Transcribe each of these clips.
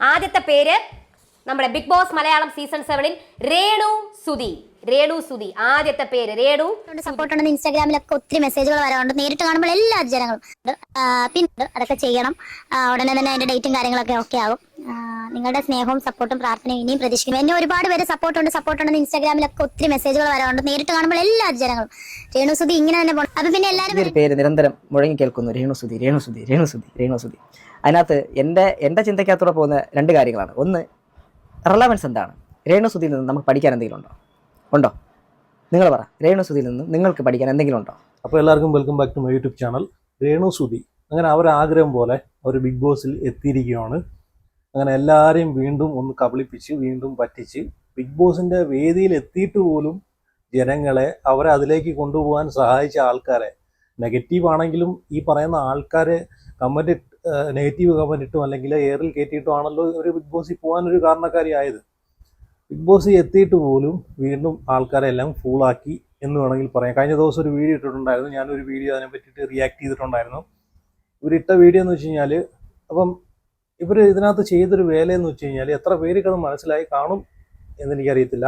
ആദ്യത്തെ പേര് നമ്മുടെ Bigg Boss Malayalam season 7 Renu Sudhi. Renu Sudhi ആദ്യത്തെ പേര് രേണു. സപ്പോർട്ട് ഉണ്ടെന്ന് ഇൻസ്റ്റാഗ്രാമിലൊക്കെ ഒത്തിരി മെസ്സേജുകൾ വരാറുണ്ട്. നേരിട്ട് കാണുമ്പോൾ എല്ലാ ജനങ്ങളും പിന്നെ അതൊക്കെ ചെയ്യണം. ഉടനെ തന്നെ അതിന്റെ ഡേറ്റും കാര്യങ്ങളൊക്കെ ഓക്കെ ആകും. നിങ്ങളുടെ സ്നേഹവും സപ്പോർട്ടും പ്രാർത്ഥനയും ഇനിയും പ്രതീക്ഷിക്കുന്നു. എന്നെ ഒരുപാട് പേര് സപ്പോർട്ട് ഉണ്ടെന്ന് ഇൻസ്റ്റാഗ്രാമിലൊക്കെ ഒത്തിരി മെസ്സേജുകൾ വരാറുണ്ട്. നേരിട്ട് കാണുമ്പോൾ എല്ലാ ജനങ്ങളും രേണു സുധി ഇങ്ങനെ തന്നെ പോകണം. അപ്പൊ പിന്നെ എല്ലാവരും പേര് നിരന്തരം മുഴങ്ങി കേൾക്കുന്നു, രേണു സുധി, രേണു സുധി, രേണു സുധി, രേണു സുധി. അതിനകത്ത് എൻ്റെ ചിന്തയ്ക്കകത്തൂടെ പോകുന്ന രണ്ട് കാര്യങ്ങളാണ്. ഒന്ന്, റെലവൻസ് എന്താണ്? രേണു സുധിയിൽ നിന്ന് നമുക്ക് പഠിക്കാൻ എന്തെങ്കിലും ഉണ്ടോ? നിങ്ങൾ പറ, രേണു സുധിയിൽ നിന്ന് നിങ്ങൾക്ക് പഠിക്കാൻ എന്തെങ്കിലും ഉണ്ടോ? അപ്പോൾ എല്ലാവർക്കും welcome back to my YouTube channel. Renu Sudhi അങ്ങനെ അവരാഗ്രഹം പോലെ അവർ ബിഗ് ബോസിൽ എത്തിയിരിക്കുകയാണ്. അങ്ങനെ എല്ലാവരെയും വീണ്ടും ഒന്ന് കബളിപ്പിച്ച് വീണ്ടും പറ്റിച്ച് ബിഗ് ബോസിൻ്റെ വേദിയിൽ എത്തിയിട്ട് പോലും ജനങ്ങളെ അവരെ അതിലേക്ക് കൊണ്ടുപോകാൻ സഹായിച്ച ആൾക്കാരെ, നെഗറ്റീവ് ആണെങ്കിലും ഈ പറയുന്ന ആൾക്കാരെ കമൻറ്റ് നെഗറ്റീവ് കമൻറ്റ് ഇട്ടും അല്ലെങ്കിൽ എയറിൽ കയറ്റിയിട്ടും ആണല്ലോ ഒരു ബിഗ് ബോസിൽ പോകാനൊരു കാരണക്കാരിയായത്. ബിഗ് ബോസ് എത്തിയിട്ട് പോലും വീണ്ടും ആൾക്കാരെല്ലാം ഫൂളാക്കി എന്ന് വേണമെങ്കിൽ പറയാം. കഴിഞ്ഞ ദിവസം ഒരു വീഡിയോ ഇട്ടിട്ടുണ്ടായിരുന്നു. ഞാനൊരു വീഡിയോ അതിനെ പറ്റിയിട്ട് റിയാക്ട് ചെയ്തിട്ടുണ്ടായിരുന്നു. ഇവരിട്ട വീഡിയോ എന്ന് വെച്ച് കഴിഞ്ഞാൽ, അപ്പം ഇവർ ഇതിനകത്ത് ചെയ്തൊരു വേലയെന്ന് വെച്ച് കഴിഞ്ഞാൽ എത്ര പേർക്കത് മനസ്സിലായി കാണും എന്നെനിക്കറിയത്തില്ല.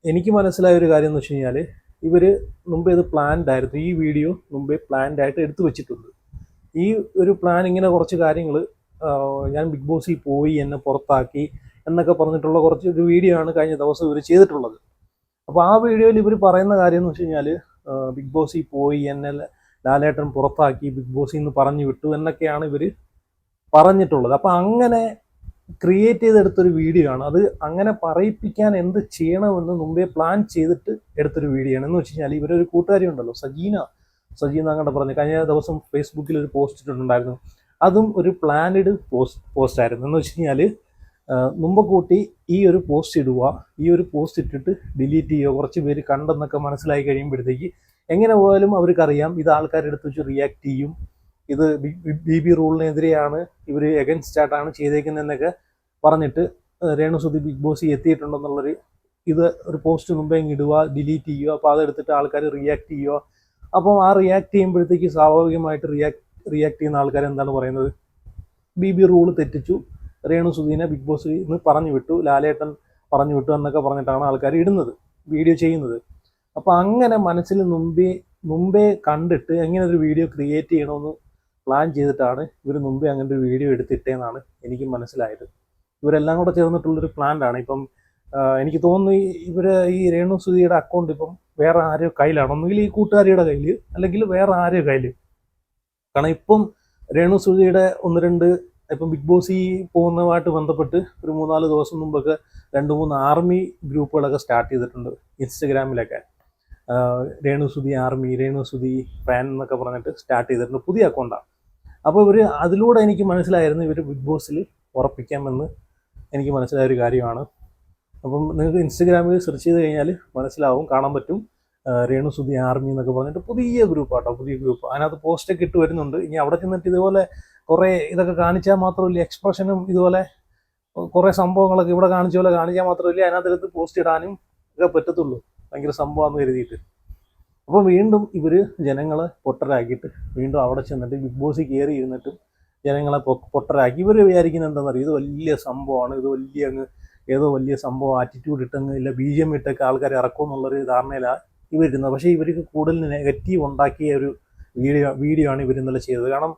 എനിക്ക് മനസ്സിലായ ഒരു കാര്യം എന്ന് വെച്ച് കഴിഞ്ഞാൽ, ഇവർ മുമ്പേ ഇത് പ്ലാൻഡ് ആയിരുന്നു. ഈ വീഡിയോ മുമ്പേ പ്ലാൻഡ് ആയിട്ട് എടുത്തു വെച്ചിട്ടുണ്ട്. ഈ ഒരു പ്ലാൻ ഇങ്ങനെ കുറച്ച് കാര്യങ്ങൾ, ഞാൻ ബിഗ് ബോസിൽ പോയി എന്നെ പുറത്താക്കി എന്നൊക്കെ പറഞ്ഞിട്ടുള്ള ഒരു വീഡിയോ ആണ് കഴിഞ്ഞ ദിവസം ഇവർ ചെയ്തിട്ടുള്ളത്. അപ്പോൾ ആ വീഡിയോയിൽ ഇവർ പറയുന്ന കാര്യം എന്ന് വെച്ച് കഴിഞ്ഞാൽ, ബിഗ് ബോസിൽ പോയി എന്നെ ലാലേട്ടൻ പുറത്താക്കി, ബിഗ് ബോസിൽ നിന്ന് പറഞ്ഞു വിട്ടു എന്നൊക്കെയാണ് ഇവർ പറഞ്ഞിട്ടുള്ളത്. അപ്പോൾ അങ്ങനെ ക്രിയേറ്റ് ചെയ്തെടുത്തൊരു വീഡിയോ ആണ് അത്. അങ്ങനെ പറയിപ്പിക്കാൻ എന്ത് ചെയ്യണമെന്ന് മുമ്പേ പ്ലാൻ ചെയ്തിട്ട് എടുത്തൊരു വീഡിയോ ആണ്. എന്ന് വെച്ച് കഴിഞ്ഞാൽ ഇവരൊരു കൂട്ടുകാരി ഉണ്ടല്ലോ, സജീന അങ്ങോട്ട് പറഞ്ഞു. കഴിഞ്ഞ ദിവസം ഫേസ്ബുക്കിൽ ഒരു പോസ്റ്റ് ഇട്ടിട്ടുണ്ടായിരുന്നു. അതും ഒരു പ്ലാനഡ് പോസ്റ്റ് ആയിരുന്നു. എന്ന് വെച്ച് കഴിഞ്ഞാൽ, മുമ്പ് കൂട്ടി ഈ ഒരു പോസ്റ്റ് ഇടുക, ഈ ഒരു പോസ്റ്റ് ഇട്ടിട്ട് ഡിലീറ്റ് ചെയ്യുക, കുറച്ച് പേര് കണ്ടെന്നൊക്കെ മനസ്സിലായി കഴിയുമ്പോഴത്തേക്ക് എങ്ങനെ പോയാലും അവർക്കറിയാം ഇത് ആൾക്കാരെടുത്ത് വെച്ച് റിയാക്ട് ചെയ്യും, ഇത് BB റൂളിനെതിരെയാണ്, ഇവർ എഗൻസ്റ്റ് ആയിട്ടാണ് ചെയ്തേക്കുന്നതെന്നൊക്കെ പറഞ്ഞിട്ട് രേണു സുധി ബിഗ് ബോസിൽ എത്തിയിട്ടുണ്ടെന്നുള്ളൊരു ഒരു പോസ്റ്റ് മുമ്പേ ഇടുക, ഡിലീറ്റ് ചെയ്യുക. അപ്പോൾ അതെടുത്തിട്ട് ആൾക്കാർ റിയാക്ട് ചെയ്യുക. അപ്പോൾ ആ റിയാക്ട് ചെയ്യുമ്പോഴത്തേക്ക് സ്വാഭാവികമായിട്ട് റിയാക്ട് ചെയ്യുന്ന ആൾക്കാർ എന്താണ് പറയുന്നത്? BB റൂൾ തെറ്റിച്ചു, രേണു സുധീനെ ബിഗ് ബോസിൽ നിന്ന് പറഞ്ഞു വിട്ടു, ലാലേട്ടൻ പറഞ്ഞു വിട്ടു എന്നൊക്കെ പറഞ്ഞിട്ടാണ് ആൾക്കാർ ഇടുന്നത്, വീഡിയോ ചെയ്യുന്നത്. അപ്പോൾ അങ്ങനെ മനസ്സിൽ മുമ്പേ കണ്ടിട്ട് എങ്ങനെ ഒരു വീഡിയോ ക്രിയേറ്റ് ചെയ്യണമെന്ന് പ്ലാൻ ചെയ്തിട്ടാണ് ഇവർ മുമ്പേ അങ്ങനെ ഒരു വീഡിയോ എടുത്തിട്ടേന്നാണ് എനിക്ക് മനസ്സിലായത്. ഇവരെല്ലാം കൂടെ ചേർന്നിട്ടുള്ളൊരു പ്ലാനാണ്. ഇപ്പം എനിക്ക് തോന്നുന്നു ഈ രേണു സുധിയുടെ അക്കൗണ്ട് ഇപ്പം വേറെ ആരോ കയ്യിലാണ്. ഒന്നുകിൽ ഈ കൂട്ടുകാരിയുടെ കയ്യിൽ, അല്ലെങ്കിൽ വേറെ ആരോ കയ്യിൽ. കാരണം ഇപ്പം രേണു സുധിയുടെ ഇപ്പം ബിഗ് ബോസിൽ പോകുന്നതുമായിട്ട് ബന്ധപ്പെട്ട് ഒരു 3-4 ദിവസം മുമ്പൊക്കെ 2-3 ആർമി ഗ്രൂപ്പുകളൊക്കെ സ്റ്റാർട്ട് ചെയ്തിട്ടുണ്ട് ഇൻസ്റ്റഗ്രാമിലൊക്കെ. രേണു സുധി ആർമി, രേണു സുധി ഫാൻ എന്നൊക്കെ പറഞ്ഞിട്ട് സ്റ്റാർട്ട് ചെയ്തിട്ടുണ്ട്. പുതിയ അക്കൗണ്ടാണ്. അപ്പോൾ അതിലൂടെ എനിക്ക് മനസ്സിലായിരുന്നു ഇവർ ബിഗ് ബോസിൽ ഉറപ്പിക്കാമെന്ന് എനിക്ക് മനസ്സിലായ ഒരു കാര്യമാണ്. അപ്പം നിങ്ങൾക്ക് ഇൻസ്റ്റഗ്രാമിൽ സെർച്ച് ചെയ്ത് കഴിഞ്ഞാൽ മനസ്സിലാവും, കാണാൻ പറ്റും. രേണു സുധി ആർമി എന്നൊക്കെ പറഞ്ഞിട്ട് പുതിയ ഗ്രൂപ്പ്. അതിനകത്ത് പോസ്റ്റൊക്കെ ഇട്ട് വരുന്നുണ്ട്. ഇനി അവിടെ ചെന്നിട്ട് ഇതുപോലെ കുറേ ഇതൊക്കെ കാണിച്ചാൽ മാത്രമല്ല, എക്സ്പ്രഷനും ഇതുപോലെ കുറേ സംഭവങ്ങളൊക്കെ ഇവിടെ കാണിച്ചാൽ മാത്രമല്ല അതിനകത്ത് പോസ്റ്റ് ഇടാനും ഒക്കെ പറ്റത്തുള്ളൂ. ഭയങ്കര സംഭവമാണെന്ന് കരുതിയിട്ട്. അപ്പോൾ വീണ്ടും ഇവർ ജനങ്ങളെ പൊട്ടരാക്കിയിട്ട് വീണ്ടും അവിടെ ചെന്നിട്ട് ബിഗ് ബോസിൽ കയറി ഇരുന്നിട്ടും ജനങ്ങളെ പൊട്ടരാക്കി. ഇവർ വിചാരിക്കുന്നത് എന്താണെന്നറിയാം, ഇത് വലിയ സംഭവമാണ്, ഇത് ഏതോ വലിയ സംഭവം, ആറ്റിറ്റ്യൂഡ് ഇട്ടങ്ങ് ഇല്ല BGM ഇട്ടൊക്കെ ആൾക്കാരെ ഇറക്കും എന്നുള്ളൊരു ധാരണയിലാണ് ഇവരിരുന്നത്. പക്ഷേ ഇവർക്ക് കൂടുതൽ നെഗറ്റീവ് ഉണ്ടാക്കിയ ഒരു വീഡിയോ ആണ് ഇവർ ഇന്നലെ ചെയ്തത്. കാരണം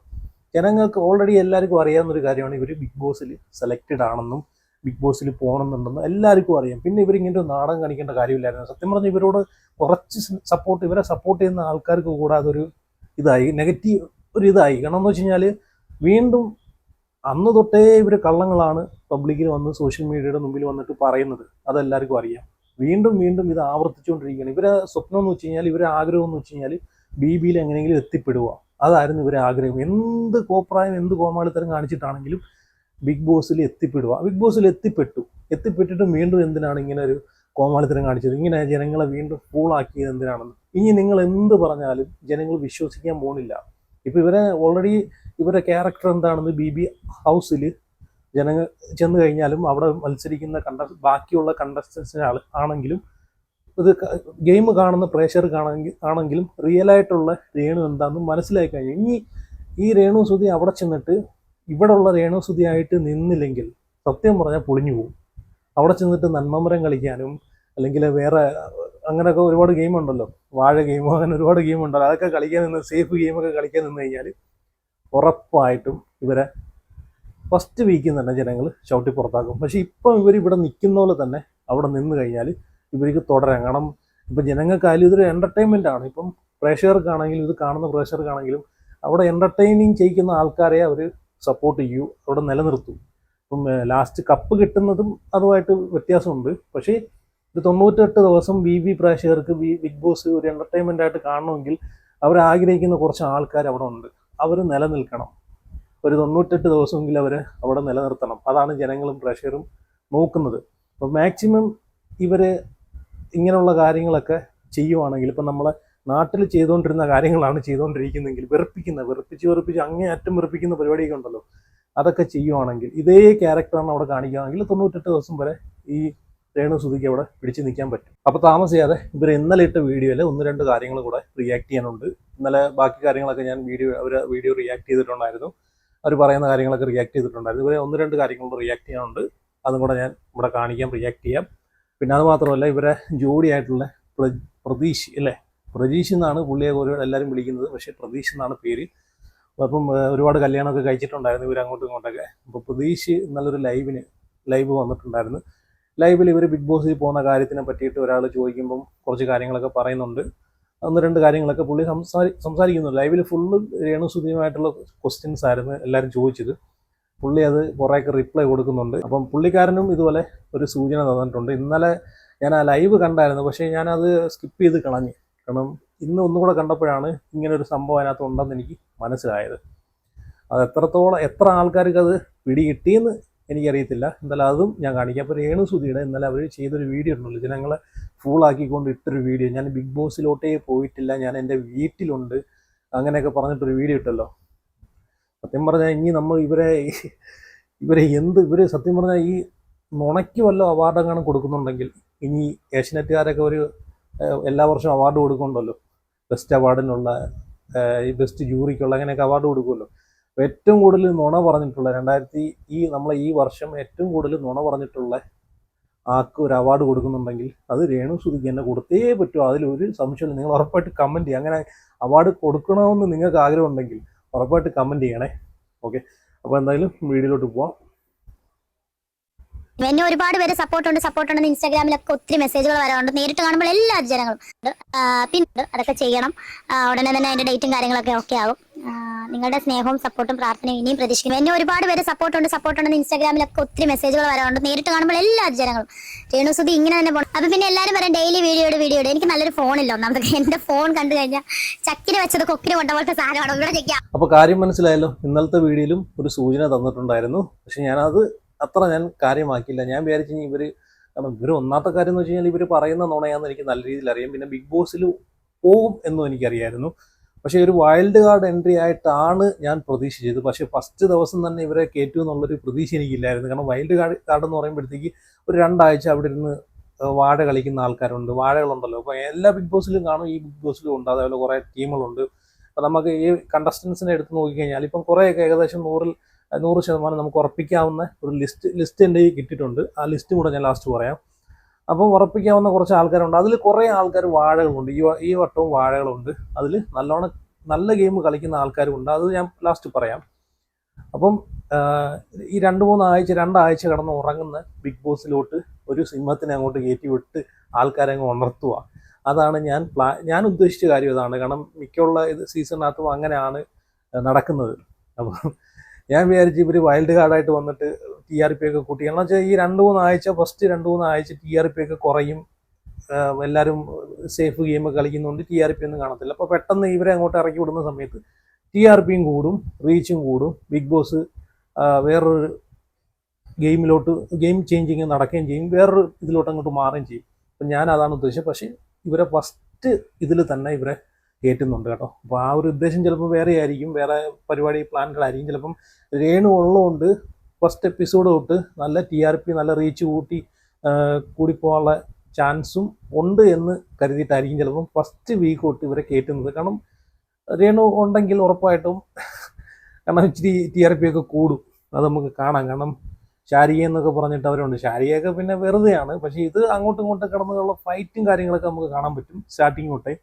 ജനങ്ങൾക്ക് ഓൾറെഡി എല്ലാവർക്കും അറിയാവുന്നൊരു കാര്യമാണ് ഇവർ ബിഗ് ബോസിൽ സെലക്റ്റഡ് ആണെന്നും ബിഗ് ബോസിൽ പോകണമെന്നുണ്ടെന്നും എല്ലാവർക്കും അറിയാം. പിന്നെ ഇവരിങ്ങനെ ഒരു നാടകം കാണിക്കേണ്ട കാര്യമില്ലായിരുന്നു. സത്യം പറഞ്ഞാൽ ഇവരോട് കുറച്ച് ഇവരെ സപ്പോർട്ട് ചെയ്യുന്ന ആൾക്കാർക്ക് കൂടെ അതൊരു നെഗറ്റീവ് ഒരു ഇതായി. കാരണം എന്ന് വെച്ച് കഴിഞ്ഞാൽ, വീണ്ടും അന്ന് തൊട്ടേ ഇവർ കള്ളങ്ങളാണ് പബ്ലിക്കിൽ വന്ന് സോഷ്യൽ മീഡിയയുടെ മുമ്പിൽ വന്നിട്ട് പറയുന്നത്. അതെല്ലാവർക്കും അറിയാം. വീണ്ടും ഇത് ആവർത്തിച്ചുകൊണ്ടിരിക്കുകയാണ്. ഇവരെ സ്വപ്നം എന്ന് വെച്ച് കഴിഞ്ഞാൽ, ഇവരെ ആഗ്രഹം എന്ന് വെച്ച് കഴിഞ്ഞാൽ BBയിൽ എങ്ങനെയെങ്കിലും എത്തിപ്പെടുക. അതായിരുന്നു ഇവരെ ആഗ്രഹം. എന്ത് കോപ്രായം, എന്ത് കോമാളിത്തരം കാണിച്ചിട്ടാണെങ്കിലും ബിഗ് ബോസിൽ എത്തിപ്പെടുക. ബിഗ് ബോസിൽ എത്തിപ്പെട്ടിട്ടും വീണ്ടും എന്തിനാണ് ഇങ്ങനെ ഒരു കോമാളിത്തരം കാണിച്ചത്, ഇങ്ങനെ ജനങ്ങളെ വീണ്ടും ഫൂളാക്കിയത് എന്തിനാണെന്ന്. ഇനി നിങ്ങൾ എന്ത് പറഞ്ഞാലും ജനങ്ങൾ വിശ്വസിക്കാൻ പോകുന്നില്ല. ഇപ്പം ഇവരെ ക്യാരക്ടർ എന്താണെന്ന് BB ഹൗസിൽ ജനങ്ങൾ ചെന്ന് കഴിഞ്ഞാലും അവിടെ മത്സരിക്കുന്ന ബാക്കിയുള്ള കണ്ടസ്റ്റൻസിന് ആണെങ്കിലും ഇത് ഗെയിം കാണുന്ന പ്രേക്ഷകർക്ക് ആണെങ്കിലും റിയലായിട്ടുള്ള രേണു എന്താണെന്ന് മനസ്സിലാക്കി കഴിഞ്ഞു. ഇനി ഈ രേണു സുധി അവിടെ ചെന്നിട്ട് ഇവിടെയുള്ള രേണുസുതിയായിട്ട് നിന്നില്ലെങ്കിൽ സത്യം പറഞ്ഞാൽ പൊളിഞ്ഞു പോകും. അവിടെ ചെന്നിട്ട് നന്മമരം കളിക്കാനും അല്ലെങ്കിൽ വേറെ അങ്ങനെയൊക്കെ ഒരുപാട് ഗെയിം ഉണ്ടല്ലോ, വാഴ ഗെയിമോ അങ്ങനെ ഒരുപാട് ഗെയിം ഉണ്ടല്ലോ, അതൊക്കെ കളിക്കാൻ നിന്ന് സേഫ് ഗെയിമൊക്കെ കളിക്കാൻ നിന്ന് കഴിഞ്ഞാൽ ഉറപ്പായിട്ടും ഇവരെ ഫസ്റ്റ് വീക്കിൽ തന്നെ ജനങ്ങൾ ചവിട്ടി പുറത്താക്കും. പക്ഷേ ഇപ്പം ഇവരിവിടെ നിൽക്കുന്ന പോലെ തന്നെ അവിടെ നിന്ന് കഴിഞ്ഞാൽ ഇവർക്ക് തുടരാം. കാരണം ഇപ്പം ജനങ്ങൾക്കായാലും ഇതൊരു എൻ്റർടൈൻമെൻ്റ് ആണ്. ഇപ്പം പ്രേക്ഷകർക്കാണെങ്കിലും ഇത് കാണുന്ന പ്രേക്ഷകർക്കാണെങ്കിലും അവിടെ എൻ്റർടൈനിങ് ചെയ്യിക്കുന്ന ആൾക്കാരെ അവർ സപ്പോർട്ട് ചെയ്യൂ, അവിടെ നിലനിർത്തും. ഇപ്പം ലാസ്റ്റ് കപ്പ് കിട്ടുന്നതും അതുമായിട്ട് വ്യത്യാസമുണ്ട്. പക്ഷേ ഒരു 98 ദിവസം പ്രേക്ഷകർക്ക് ബിഗ് ബോസ് ഒരു എൻ്റർടൈൻമെൻ്റ് ആയിട്ട് കാണണമെങ്കിൽ അവർ ആഗ്രഹിക്കുന്ന കുറച്ച് ആൾക്കാർ അവിടെ ഉണ്ട്. അവർ നിലനിൽക്കണം. ഒരു 98 ദിവസമെങ്കിലും അവർ അവിടെ നിലനിർത്തണം. അതാണ് ജനങ്ങളും പ്രേക്ഷകരും നോക്കുന്നത്. അപ്പോൾ മാക്സിമം ഇവർ ഇങ്ങനെയുള്ള കാര്യങ്ങളൊക്കെ ചെയ്യുവാണെങ്കിൽ, ഇപ്പം നമ്മളെ നാട്ടിൽ ചെയ്തുകൊണ്ടിരുന്ന കാര്യങ്ങളാണ് ചെയ്തുകൊണ്ടിരിക്കുന്നതെങ്കിൽ വെറുപ്പിച്ച് അങ്ങേയറ്റം വെറുപ്പിക്കുന്ന പരിപാടിയൊക്കെ ഉണ്ടല്ലോ, അതൊക്കെ ചെയ്യുവാണെങ്കിൽ ഇതേ ക്യാരക്ടറാണ് അവിടെ കാണിക്കുകയാണെങ്കിൽ 98 ദിവസം വരെ ഈ രേണുസുതിക്ക് അവിടെ പിടിച്ച് നിൽക്കാൻ പറ്റും. അപ്പോൾ താമസിയാതെ ഇവർ ഇന്നലെ ഇട്ട വീഡിയോയിൽ 1-2 കാര്യങ്ങൾ കൂടെ റിയാക്ട് ചെയ്യാനുണ്ട്. ഇന്നലെ ബാക്കി കാര്യങ്ങളൊക്കെ ഞാൻ വീഡിയോ റിയാക്ട് ചെയ്തിട്ടുണ്ടായിരുന്നു. അവർ പറയുന്ന കാര്യങ്ങളൊക്കെ റിയാക്ട് ചെയ്തിട്ടുണ്ടായിരുന്നു. ഇവരെ 1-2 കാര്യങ്ങൾ റിയാക്ട് ചെയ്യാനുണ്ട്. അതും കൂടെ ഞാൻ ഇവിടെ കാണിക്കാം, റിയാക്ട് ചെയ്യാം. പിന്നെ അത് മാത്രമല്ല, ഇവരെ ജോഡിയായിട്ടുള്ള പ്രതീഷ് അല്ലേ, പ്രതീഷ് എന്നാണ് പുള്ളിയെ എല്ലാവരും വിളിക്കുന്നത്, പക്ഷേ പ്രതീഷ് എന്നാണ് പേര്. അപ്പം ഒരുപാട് കല്യാണമൊക്കെ കഴിച്ചിട്ടുണ്ടായിരുന്നു ഇവർ അങ്ങോട്ടും ഇങ്ങോട്ടൊക്കെ. അപ്പോൾ പ്രതീഷ് നല്ലൊരു ലൈവ് വന്നിട്ടുണ്ടായിരുന്നു. ലൈവിൽ ഇവർ ബിഗ് ബോസിൽ പോകുന്ന കാര്യത്തിനെ പറ്റിയിട്ട് ഒരാൾ ചോദിക്കുമ്പം കുറച്ച് കാര്യങ്ങളൊക്കെ പറയുന്നുണ്ട്. 1-2 കാര്യങ്ങളൊക്കെ പുള്ളി സംസാരിക്കുന്നുണ്ട്. ലൈവിൽ ഫുള്ള് രേണുസുതിയുമായിട്ടുള്ള ക്വസ്റ്റ്യൻസ് ആയിരുന്നു എല്ലാവരും ചോദിച്ചത്. പുള്ളി അത് കുറേയൊക്കെ റിപ്ലൈ കൊടുക്കുന്നുണ്ട്. അപ്പം പുള്ളിക്കാരനും ഇതുപോലെ ഒരു സൂചന തന്നിട്ടുണ്ട്. ഇന്നലെ ഞാൻ ആ ലൈവ് കണ്ടായിരുന്നു, പക്ഷേ ഞാനത് സ്കിപ്പ് ചെയ്ത് കളഞ്ഞു. കാരണം ഇന്ന് ഒന്നുകൂടെ കണ്ടപ്പോഴാണ് ഇങ്ങനൊരു സംഭവം അതിനകത്ത് ഉണ്ടെന്ന് എനിക്ക് മനസ്സിലായത്. അത് എത്ര ആൾക്കാർക്ക് അത് പിടികിട്ടിയെന്ന് എനിക്കറിയത്തില്ല. എന്തായാലും അതും ഞാൻ കാണിക്കാം. അപ്പോൾ രേണുസുതിയുടെ ഇന്നലെ അവർ ചെയ്തൊരു വീഡിയോ ഉണ്ടല്ലോ, ജനങ്ങളെ ഫൂളാക്കിക്കൊണ്ട് ഇട്ടൊരു വീഡിയോ. ഞാൻ ബിഗ് ബോസിലോട്ടേ പോയിട്ടില്ല, ഞാൻ എൻ്റെ വീട്ടിലുണ്ട്, അങ്ങനെയൊക്കെ പറഞ്ഞിട്ടൊരു വീഡിയോ ഇട്ടല്ലോ. സത്യം പറഞ്ഞാൽ ഇനി നമ്മൾ ഇവരെ സത്യം പറഞ്ഞാൽ ഈ നുണയ്ക്ക് വല്ല അവാർഡെങ്ങാനും കൊടുക്കുന്നുണ്ടെങ്കിൽ, ഇനി ഏഷ്യനെറ്റുകാരൊക്കെ എല്ലാ വർഷവും അവാർഡ് കൊടുക്കുന്നുണ്ടല്ലോ, ബെസ്റ്റ് അവാർഡിനുള്ള ബെസ്റ്റ് ജൂറിക്കുള്ള അങ്ങനെയൊക്കെ അവാർഡ് കൊടുക്കുമല്ലോ. അപ്പോൾ ഏറ്റവും കൂടുതൽ നുണ പറഞ്ഞിട്ടുള്ള നമ്മളെ ഈ വർഷം ഏറ്റവും കൂടുതൽ നുണ പറഞ്ഞിട്ടുള്ള ആൾക്ക് ഒരു അവാർഡ് കൊടുക്കുന്നുണ്ടെങ്കിൽ അത് രേണുസുതിക്ക് തന്നെ കൊടുത്തേ പറ്റുമോ, അതിലൊരു സംശയമില്ല. നിങ്ങൾ ഉറപ്പായിട്ട് കമൻറ്റ് ചെയ്യുക. അങ്ങനെ അവാർഡ് കൊടുക്കണമെന്ന് നിങ്ങൾക്ക് ആഗ്രഹം ഉണ്ടെങ്കിൽ ഉറപ്പായിട്ട് കമൻറ്റ് ചെയ്യണേ. ഓക്കെ, അപ്പോൾ എന്തായാലും വീഡിയോയിലോട്ട് പോവാം. എന്നെ ഒരുപാട് പേര് സപ്പോർട്ടുണ്ട് ഇൻസ്റ്റാഗ്രാമിലൊക്കെ ഒത്തിരി മെസ്സേജുകൾ വരാറുണ്ട്. നേരിട്ട് കാണുമ്പോൾ എല്ലാ ജനങ്ങളും പിന്നെ അതൊക്കെ ചെയ്യണം. ഉടനെ തന്നെ അതിന്റെ ഡേറ്റും കാര്യങ്ങളൊക്കെ ഓക്കെ ആകും. നിങ്ങളുടെ സ്നേഹവും സപ്പോർട്ടും പ്രാർത്ഥനയും ഇനിയും പ്രതീക്ഷിക്കുന്നു. എന്നെ ഒരുപാട് പേര് സപ്പോർട്ടുണ്ട് ഇൻസ്റ്റാഗ്രാമിലൊക്കെ ഒത്തിരി മെസ്സേജുകൾ വരാറുണ്ട്. നേരിട്ട് കാണുമ്പോൾ എല്ലാ ജനങ്ങളും രേണുസുതി ഇങ്ങനെ തന്നെ പോകണം. അപ്പൊ പിന്നെ എല്ലാവരും പറയാം ഡെയിലി വീഡിയോ. എനിക്ക് നല്ലൊരു ഫോണില്ല. ഒന്നാമത്തെ എന്റെ ഫോൺ കണ്ടു കഴിഞ്ഞാൽ ചക്കിന് വെച്ചത് കൊക്കിന് കൊണ്ട പോലത്തെ സാധനമാണ് ഇവിടെ ചെയ്യാം. അപ്പോൾ കാര്യം മനസ്സിലായല്ലോ. ഇന്നലത്തെ വീഡിയോയിലും ഒരു സൂചന തന്നിട്ടുണ്ടായിരുന്നു, പക്ഷെ ഞാനത് അത്ര കാര്യമാക്കിയില്ല. ഞാൻ വിചാരിച്ചു ഇവർ ഒന്നാമത്തെ കാര്യം എന്ന് വെച്ച് കഴിഞ്ഞാൽ ഇവർ പറയുന്ന നുണയാണെന്ന് എനിക്ക് നല്ല രീതിയിൽ അറിയാം. പിന്നെ ബിഗ് ബോസിൽ പോകും എന്നും എനിക്കറിയായിരുന്നു. പക്ഷേ ഒരു വൈൽഡ് കാർഡ് എൻട്രി ആയിട്ടാണ് ഞാൻ പ്രതീക്ഷിച്ചത്. പക്ഷേ ഫസ്റ്റ് ദിവസം തന്നെ ഇവരെ കയറ്റും എന്നുള്ളൊരു പ്രതീക്ഷ എനിക്കില്ലായിരുന്നു. കാരണം വൈൽഡ് കാർഡ് എന്ന് പറയുമ്പോഴത്തേക്ക് ഒരു 2 ആഴ്ച അവിടെ ഇരുന്ന് വാഴ കളിക്കുന്ന ആൾക്കാരുണ്ട്, വാഴകളുണ്ടല്ലോ. അപ്പോൾ എല്ലാ ബിഗ് ബോസിലും കാണും, ഈ ബിഗ് ബോസിലും ഉണ്ട്. അതേപോലെ കുറേ ടീമുകളുണ്ട്. അപ്പോൾ നമുക്ക് ഈ കണ്ടസ്റ്റൻസിനെ എടുത്ത് നോക്കിക്കഴിഞ്ഞാൽ ഇപ്പം കുറേയൊക്കെ ഏകദേശം 100% നമുക്ക് ഉറപ്പിക്കാവുന്ന ഒരു ലിസ്റ്റ് എൻ്റെ കയ്യിൽ കിട്ടിയിട്ടുണ്ട്. ആ ലിസ്റ്റും കൂടെ ഞാൻ ലാസ്റ്റ് പറയാം. അപ്പം ഉറപ്പിക്കാവുന്ന കുറച്ച് ആൾക്കാരുണ്ട്. അതിൽ കുറേ ആൾക്കാർ വാഴകളുണ്ട്. ഈ വട്ടവും വാഴകളുണ്ട്. അതിൽ നല്ല ഗെയിം കളിക്കുന്ന ആൾക്കാരുമുണ്ട്. അത് ഞാൻ ലാസ്റ്റ് പറയാം. അപ്പം ഈ 2 ആഴ്ച കിടന്ന് ഉറങ്ങുന്ന ബിഗ് ബോസിലോട്ട് ഒരു സിംഹത്തിനെ അങ്ങോട്ട് കയറ്റി വിട്ട് ആൾക്കാരെ അങ്ങ് ഉണർത്തുക. അതാണ് ഞാൻ ഉദ്ദേശിച്ച കാര്യം. അതാണ്. കാരണം മിക്കുള്ള സീസണിനകത്തും അങ്ങനെയാണ് നടക്കുന്നത്. അപ്പം ഞാൻ വിചാരിച്ചു ഇവർ വൈൽഡ് കാർഡായിട്ട് വന്നിട്ട് TRP ഒക്കെ കൂട്ടി. എന്ന് വെച്ചാൽ ഈ 2-3 ആഴ്ച ഫസ്റ്റ് 2-3 ആഴ്ച TRP ഒക്കെ കുറയും. എല്ലാവരും സേഫ് ഗെയിം കളിക്കുന്നുണ്ട്, TRP ഒന്നും കാണത്തില്ല. അപ്പോൾ പെട്ടെന്ന് ഇവരെ അങ്ങോട്ട് ഇറക്കി വിടുന്ന സമയത്ത് TRPയും കൂടും, റീച്ചും കൂടും. ബിഗ് ബോസ് വേറൊരു ഗെയിം ചേഞ്ചിങ് നടക്കുകയും ചെയ്യും, വേറൊരു ഇതിലോട്ട് അങ്ങോട്ട് മാറുകയും ചെയ്യും. അപ്പം ഞാൻ അതാണ് ഉദ്ദേശിച്ചത്. പക്ഷേ ഇവരെ ഫസ്റ്റ് ഇതിൽ തന്നെ ഇവരെ കയറ്റുന്നുണ്ട് കേട്ടോ. അപ്പോൾ ആ ഒരു ഉദ്ദേശം ചിലപ്പോൾ വേറെ ആയിരിക്കും, വേറെ പരിപാടി പ്ലാനുകളായിരിക്കും. ചിലപ്പം രേണു ഉള്ളതുകൊണ്ട് ഫസ്റ്റ് എപ്പിസോഡ് തൊട്ട് നല്ല TRP നല്ല റീച്ച് കൂടിപ്പോകാനുള്ള ചാൻസും ഉണ്ട് എന്ന് കരുതിയിട്ടായിരിക്കും ചിലപ്പം ഫസ്റ്റ് വീക്ക് തൊട്ട് ഇവരെ കയറ്റുന്നത്. കാരണം രേണു ഉണ്ടെങ്കിൽ ഉറപ്പായിട്ടും കാരണം ഇച്ചിരി TRP ഒക്കെ കൂടും, അത് നമുക്ക് കാണാം. കാരണം ശാരിക എന്നൊക്കെ പറഞ്ഞിട്ട് അവരുണ്ട്. ശാരികയൊക്കെ പിന്നെ വെറുതെയാണ്. പക്ഷേ ഇത് അങ്ങോട്ടും ഇങ്ങോട്ടും കിടന്നുള്ള ഫൈറ്റും കാര്യങ്ങളൊക്കെ നമുക്ക് കാണാൻ പറ്റും സ്റ്റാർട്ടിങ് തൊട്ടേ.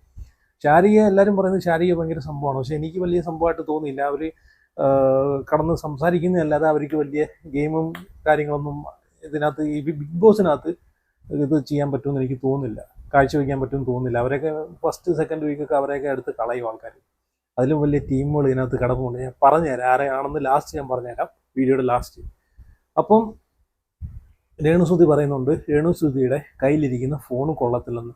ശാരിക എല്ലാവരും പറയുന്നത് ശാരിക ഭയങ്കര സംഭവമാണ്, പക്ഷെ എനിക്ക് വലിയ സംഭവമായിട്ട് തോന്നിയില്ല. അവർ കടന്ന് സംസാരിക്കുന്നതല്ലാതെ അവർക്ക് വലിയ ഗെയിമും കാര്യങ്ങളൊന്നും ഇതിനകത്ത് ഈ ബിഗ് ബോസിനകത്ത് ഇത് ചെയ്യാൻ പറ്റുമെന്ന് എനിക്ക് തോന്നുന്നില്ല, കാഴ്ചവെക്കാൻ പറ്റുമെന്ന് തോന്നുന്നില്ല. അവരൊക്കെ ഫസ്റ്റ് സെക്കൻഡ് വീക്കൊക്കെ അവരെയൊക്കെ എടുത്ത് കളയും ആൾക്കാർ. അതിലും വലിയ ടീമുകൾ ഇതിനകത്ത് കിടപ്പുണ്ട്. ഞാൻ പറഞ്ഞുതരാം ആരെയാണെന്ന് ലാസ്റ്റ് ഞാൻ പറഞ്ഞുതരാം, വീഡിയോയുടെ ലാസ്റ്റ്. അപ്പം രേണുസുതി പറയുന്നുണ്ട് രേണുസുതിയുടെ കയ്യിലിരിക്കുന്ന ഫോൺ കൊള്ളത്തില്ലെന്ന്.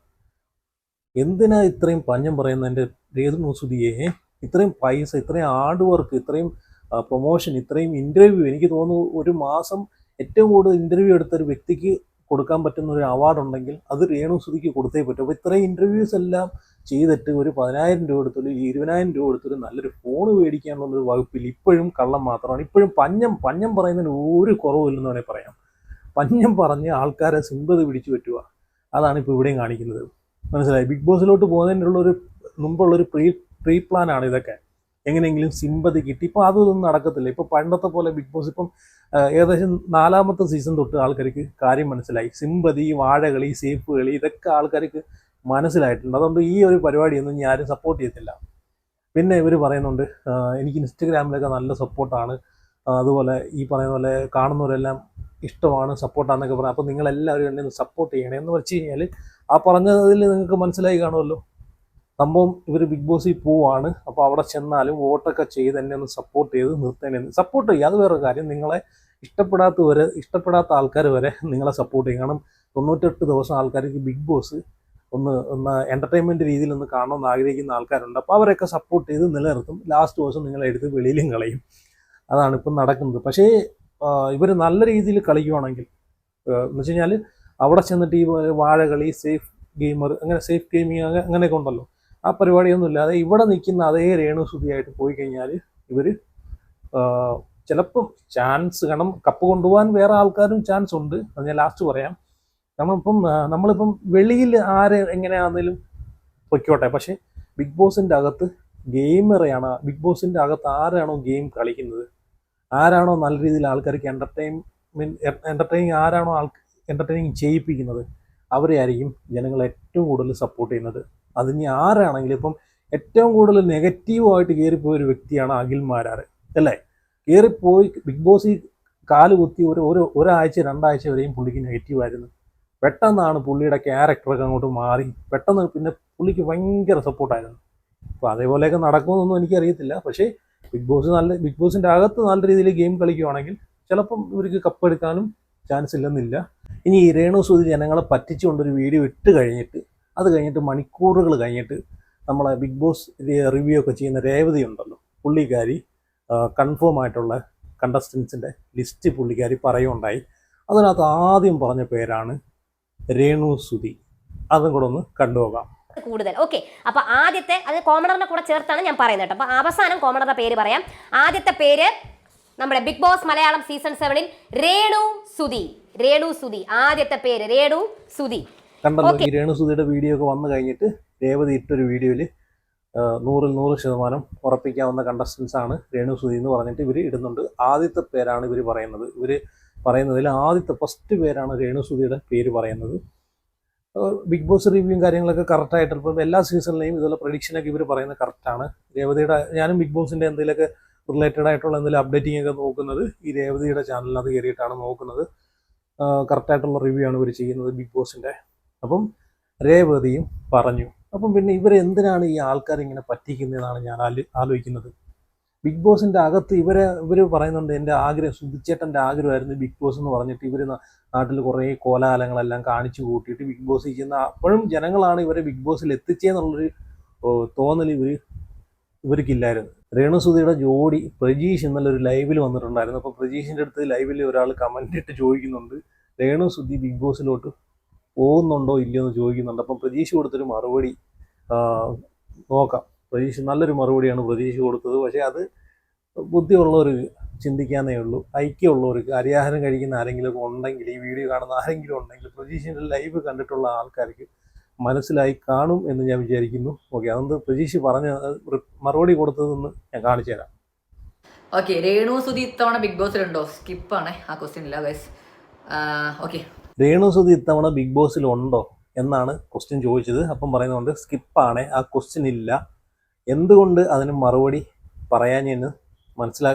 എന്തിനാ ഇത്രയും പഞ്ഞം പറയുന്നത് എൻ്റെ രേണുസുതിയെ? ഇത്രയും പൈസ, ഇത്രയും ഹാർഡ് വർക്ക്, ഇത്രയും പ്രൊമോഷൻ, ഇത്രയും ഇൻ്റർവ്യൂ, എനിക്ക് തോന്നുന്നു ഒരു മാസം ഏറ്റവും കൂടുതൽ ഇൻ്റർവ്യൂ എടുത്തൊരു വ്യക്തിക്ക് കൊടുക്കാൻ പറ്റുന്ന ഒരു അവാർഡ് ഉണ്ടെങ്കിൽ അത് രേണുസുതിക്ക് കൊടുത്തേ പറ്റും. അപ്പോൾ ഇത്രയും ഇൻ്റർവ്യൂസ് എല്ലാം ചെയ്തിട്ട് ഒരു 10,000 രൂപ കൊടുത്തൊരു 20,000 രൂപ കൊടുത്തൊരു നല്ലൊരു ഫോൺ മേടിക്കാനുള്ളൊരു വകുപ്പിൽ ഇപ്പോഴും കള്ളം മാത്രമാണ്. ഇപ്പോഴും പഞ്ഞം പറയുന്നതിന് ഒരു കുറവില്ലെന്ന് വേണമെങ്കിൽ പറയാം. പഞ്ഞം പറഞ്ഞ് ആൾക്കാരെ സിമ്പതി പിടിച്ചു പറ്റുക, അതാണ് ഇപ്പോൾ ഇവിടെയും കാണിക്കുന്നത്. മനസ്സിലായി? ബിഗ് ബോസിലോട്ട് പോകുന്നതിനുള്ളൊരു മുമ്പുള്ളൊരു പ്രീ പ്ലാനാണ് ഇതൊക്കെ. എങ്ങനെയെങ്കിലും സിമ്പതി കിട്ടി. ഇപ്പോൾ അതൊന്നും നടക്കത്തില്ല. ഇപ്പോൾ പണ്ടത്തെ പോലെ ബിഗ് ബോസ് ഇപ്പം ഏകദേശം 4ാമത്തെ സീസൺ തൊട്ട് ആൾക്കാർക്ക് കാര്യം മനസ്സിലായി. സിമ്പതി, വാഴകളി, സേഫ് കളി, ഇതൊക്കെ ആൾക്കാർക്ക് മനസ്സിലായിട്ടുണ്ട്. അതുകൊണ്ട് ഈ ഒരു പരിപാടിയൊന്നും ഞാൻ ആരും സപ്പോർട്ട് ചെയ്യത്തില്ല. പിന്നെ ഇവർ പറയുന്നുണ്ട് എനിക്ക് ഇൻസ്റ്റഗ്രാമിലൊക്കെ നല്ല സപ്പോർട്ടാണ്, അതുപോലെ ഈ പറയുന്ന പോലെ കാണുന്നവരെല്ലാം ഇഷ്ടമാണ്, സപ്പോർട്ടാണെന്നൊക്കെ പറയാം. അപ്പോൾ നിങ്ങളെല്ലാവരും എന്നെ സപ്പോർട്ട് ചെയ്യണേ എന്ന് വെച്ച് കഴിഞ്ഞാൽ ആ പറഞ്ഞതിൽ നിങ്ങൾക്ക് മനസ്സിലായി കാണുമല്ലോ. സംഭവം ഇവർ ബിഗ് ബോസിൽ പോവാണ്. അപ്പോൾ അവിടെ ചെന്നാലും വോട്ടൊക്കെ ചെയ്ത് എന്നെ ഒന്ന് സപ്പോർട്ട് ചെയ്ത് നിർത്തേനെ സപ്പോർട്ട് ചെയ്യുക. അത് വേറെ കാര്യം. നിങ്ങളെ ഇഷ്ടപ്പെടാത്ത ആൾക്കാർ വരെ നിങ്ങളെ സപ്പോർട്ട് ചെയ്യും. കാരണം 98 ദിവസം ആൾക്കാർക്ക് ബിഗ് ബോസ് ഒന്ന് എൻ്റർടൈൻമെൻറ്റ് രീതിയിൽ ഒന്ന് കാണണമെന്ന് ആഗ്രഹിക്കുന്ന ആൾക്കാരുണ്ട്. അപ്പോൾ അവരൊക്കെ സപ്പോർട്ട് ചെയ്ത് നിലനിർത്തും. ലാസ്റ്റ് ദിവസം നിങ്ങളെ എടുത്ത് വെളിയിലും കളയും. അതാണ് ഇപ്പം നടക്കുന്നത്. പക്ഷേ ഇവർ നല്ല രീതിയിൽ കളിക്കുവാണെങ്കിൽ എന്ന് വെച്ച് കഴിഞ്ഞാൽ അവിടെ ചെന്നിട്ട് ഈ വാഴകളി, സേഫ് ഗെയിമർ, അങ്ങനെ സേഫ് ഗെയിമിങ് അങ്ങനെയൊക്കെ ഉണ്ടല്ലോ, ആ പരിപാടിയൊന്നും ഇല്ലാതെ ഇവിടെ നിൽക്കുന്ന അതേ രേണുസുതിയായിട്ട് പോയി കഴിഞ്ഞാൽ ഇവർ ചിലപ്പം ചാൻസ്, കാരണം കപ്പ് കൊണ്ടുപോകാൻ വേറെ ആൾക്കാരും ചാൻസ് ഉണ്ട്, അത് ഞാൻ ലാസ്റ്റ് പറയാം. കാരണം ഇപ്പം നമ്മളിപ്പം വെളിയിൽ ആരെ എങ്ങനെയാണെങ്കിലും പൊയ്ക്കോട്ടെ, പക്ഷേ ബിഗ് ബോസിൻ്റെ അകത്ത് ഗെയിമറെയാണ്. ബിഗ് ബോസിൻ്റെ അകത്ത് ആരാണോ ഗെയിം കളിക്കുന്നത്, ആരാണോ നല്ല രീതിയിൽ ആൾക്കാർക്ക് എൻ്റർടൈനിങ് ചെയ്യിപ്പിക്കുന്നത്, അവരെ ആയിരിക്കും ജനങ്ങൾ ഏറ്റവും കൂടുതൽ സപ്പോർട്ട് ചെയ്യുന്നത്. അതിന് ആരാണെങ്കിലും ഇപ്പം ഏറ്റവും കൂടുതൽ നെഗറ്റീവായിട്ട് കയറിപ്പോയ ഒരു വ്യക്തിയാണ് അഖിൽ മാരാർ, അല്ലേ? കയറിപ്പോയി ബിഗ് ബോസിൽ കാല് കുത്തി ഒരാഴ്ച 2 ആഴ്ച വരെയും പുള്ളിക്ക് നെഗറ്റീവായിരുന്നു. പെട്ടെന്നാണ് പുള്ളിയുടെ ക്യാരക്ടറൊക്കെ അങ്ങോട്ട് മാറി. പെട്ടെന്ന് പിന്നെ പുള്ളിക്ക് ഭയങ്കര സപ്പോർട്ടായിരുന്നു. അപ്പോൾ അതേപോലെയൊക്കെ നടക്കുമെന്നൊന്നും എനിക്കറിയത്തില്ല. പക്ഷേ ബിഗ് ബോസിൻ്റെ അകത്ത് നല്ല രീതിയിൽ ഗെയിം കളിക്കുവാണെങ്കിൽ ചിലപ്പം ഇവർക്ക് കപ്പെടുക്കാനും ചാൻസ് ഇല്ലെന്നില്ല. ഇനി ഈ രേണുസുതി ജനങ്ങളെ പറ്റിച്ചുകൊണ്ടൊരു വീഡിയോ ഇട്ട് കഴിഞ്ഞിട്ട് അത് കഴിഞ്ഞിട്ട് മണിക്കൂറുകൾ കഴിഞ്ഞിട്ട് നമ്മളെ ബിഗ് ബോസ് റിവ്യൂ ഒക്കെ ചെയ്യുന്ന രേവതി ഉണ്ടല്ലോ, പുള്ളിക്കാരി കൺഫേം ആയിട്ടുള്ള കണ്ടസ്റ്റൻസിൻ്റെ ലിസ്റ്റ് പുള്ളിക്കാരി പറയുകയുണ്ടായി. അതിനകത്ത് ആദ്യം പറഞ്ഞ പേരാണ് രേണുസുതി. അതും കൂടെ ഒന്ന് കണ്ടുപോകാം. കൂടുതൽ ഓക്കെ. അപ്പൊ ആദ്യത്തെ അത് കോമണറിനെ കൂടെ ചേർത്താണ് ഞാൻ പറയുന്നത് കേട്ടോ. അപ്പൊ അവസാനം കോമണറുടെ പേര് പറയാം. ആദ്യത്തെ പേര് നമ്മുടെ ബിഗ് ബോസ് മലയാളം സീസൺ 7 രേണുസുതി. ആദ്യത്തെ പേര് രേണുസുതി. കണ്ടല്ലോ, ഈ രേണുസുതിയുടെ വീഡിയോ ഒക്കെ വന്നു കഴിഞ്ഞിട്ട് രേവതി ഇട്ടൊരു വീഡിയോയിൽ 100% ഉറപ്പിക്കാവുന്ന കണ്ടസ്റ്റൻസ് ആണ് രേണുസുതി എന്ന് പറഞ്ഞിട്ട് ഇവർ ഇടുന്നുണ്ട്. ആദ്യത്തെ പേരാണ് ഇവർ പറയുന്നത്. ഇവർ പറയുന്നതിൽ ആദ്യത്തെ ഫസ്റ്റ് പേരാണ് രേണുസുതിയുടെ പേര് പറയുന്നത്. ബിഗ് ബോസ് റിവ്യൂവും കാര്യങ്ങളൊക്കെ കറക്റ്റായിട്ട് ഇപ്പം എല്ലാ സീസണിലെയും ഇതുപോലെ പ്രഡിക്ഷനൊക്കെ ഇവർ പറയുന്നത് കറക്റ്റാണ്. രേവതിയുടെ, ഞാനും ബിഗ് ബോസിൻ്റെ എന്തെങ്കിലുമൊക്കെ റിലേറ്റഡ് ആയിട്ടുള്ള എന്തെങ്കിലും അപ്ഡേറ്റിംഗ് ഒക്കെ നോക്കുന്നത് ഈ രേവതിയുടെ ചാനലിനകത്ത് കയറിയിട്ടാണ് നോക്കുന്നത്. കറക്റ്റായിട്ടുള്ള റിവ്യൂ ആണ് ഇവർ ചെയ്യുന്നത് ബിഗ് ബോസിൻ്റെ. അപ്പം രേവതിയും പറഞ്ഞു. അപ്പം പിന്നെ ഇവരെന്തിനാണ് ഈ ആൾക്കാർ ഇങ്ങനെ പറ്റിക്കുന്നതെന്നാണ് ഞാൻ ആലോചിക്കുന്നത്. ബിഗ് ബോസിൻ്റെ അകത്ത് ഇവർ പറയുന്നുണ്ട് എൻ്റെ ആഗ്രഹം, സുധിച്ചേട്ടൻ്റെ ആഗ്രഹമായിരുന്നു ബിഗ് ബോസ് എന്ന് പറഞ്ഞിട്ട് ഇവർ നാട്ടിൽ കുറേ കോലാഹലങ്ങളെല്ലാം കാണിച്ചു കൂട്ടിയിട്ട് ബിഗ് ബോസിൽ ചെയ്യുന്ന അപ്പോഴും ജനങ്ങളാണ് ഇവരെ ബിഗ് ബോസിൽ എത്തിച്ചതെന്നുള്ളൊരു തോന്നൽ ഇവർക്കില്ലായിരുന്നു. രേണുസുതിയുടെ ജോഡി പ്രജീഷ് ഇന്നലെ ഒരു ലൈവിൽ വന്നിട്ടുണ്ടായിരുന്നു. അപ്പോൾ പ്രജീഷിൻ്റെ അടുത്ത് ലൈവിൽ ഒരാൾ കമൻ്റ് ഇട്ട് ചോദിക്കുന്നുണ്ട് രേണുസുതി ബിഗ് ബോസിലോട്ട് പോകുന്നുണ്ടോ ഇല്ലയോ എന്ന് ചോദിക്കുന്നുണ്ട്. അപ്പം പ്രജീഷ് കൊടുത്തൊരു മറുപടി നോക്കാം. പ്രജീഷ് നല്ലൊരു മറുപടിയാണ് പ്രജീഷ് കൊടുത്തത്. പക്ഷേ അത് ബുദ്ധിയുള്ളവർക്ക് ചിന്തിക്കാനേ ഉള്ളൂ. ഐക്യമുള്ളവർക്ക്, അരിയാഹാരം കഴിക്കുന്ന ആരെങ്കിലും ഉണ്ടെങ്കിൽ, ഈ വീഡിയോ കാണുന്ന ആരെങ്കിലും ഉണ്ടെങ്കിൽ പ്രജീഷിൻ്റെ ലൈവ് കണ്ടിട്ടുള്ള ആൾക്കാർക്ക് മനസ്സിലായി കാണും എന്ന് ഞാൻ വിചാരിക്കുന്നു. ഓക്കെ, അതൊന്ന് പ്രജീഷ് പറഞ്ഞ മറുപടി കൊടുത്തതെന്ന് ഞാൻ കാണിച്ചു തരാം. ഓക്കെ, രേണു സുധി ഇത്തവണ ബിഗ് ബോസിലുണ്ടോ? സ്കിപ്പാണ്, ആ ക്വസ്റ്റ്യൻ ഇല്ല ഗൈസ്. ഓക്കെ, രേണു സുധി ഇത്തവണ ബിഗ് ബോസിൽ ഉണ്ടോ എന്നാണ് ക്വസ്റ്റ്യൻ ചോദിച്ചത്. അപ്പം പറയുന്നുണ്ട് സ്കിപ്പാണ്, ആ ക്വസ്റ്റ്യൻ ഇല്ല. എന്തുകൊണ്ട് അതിന് മറുപടി പറയാഞ്ഞെന്ന്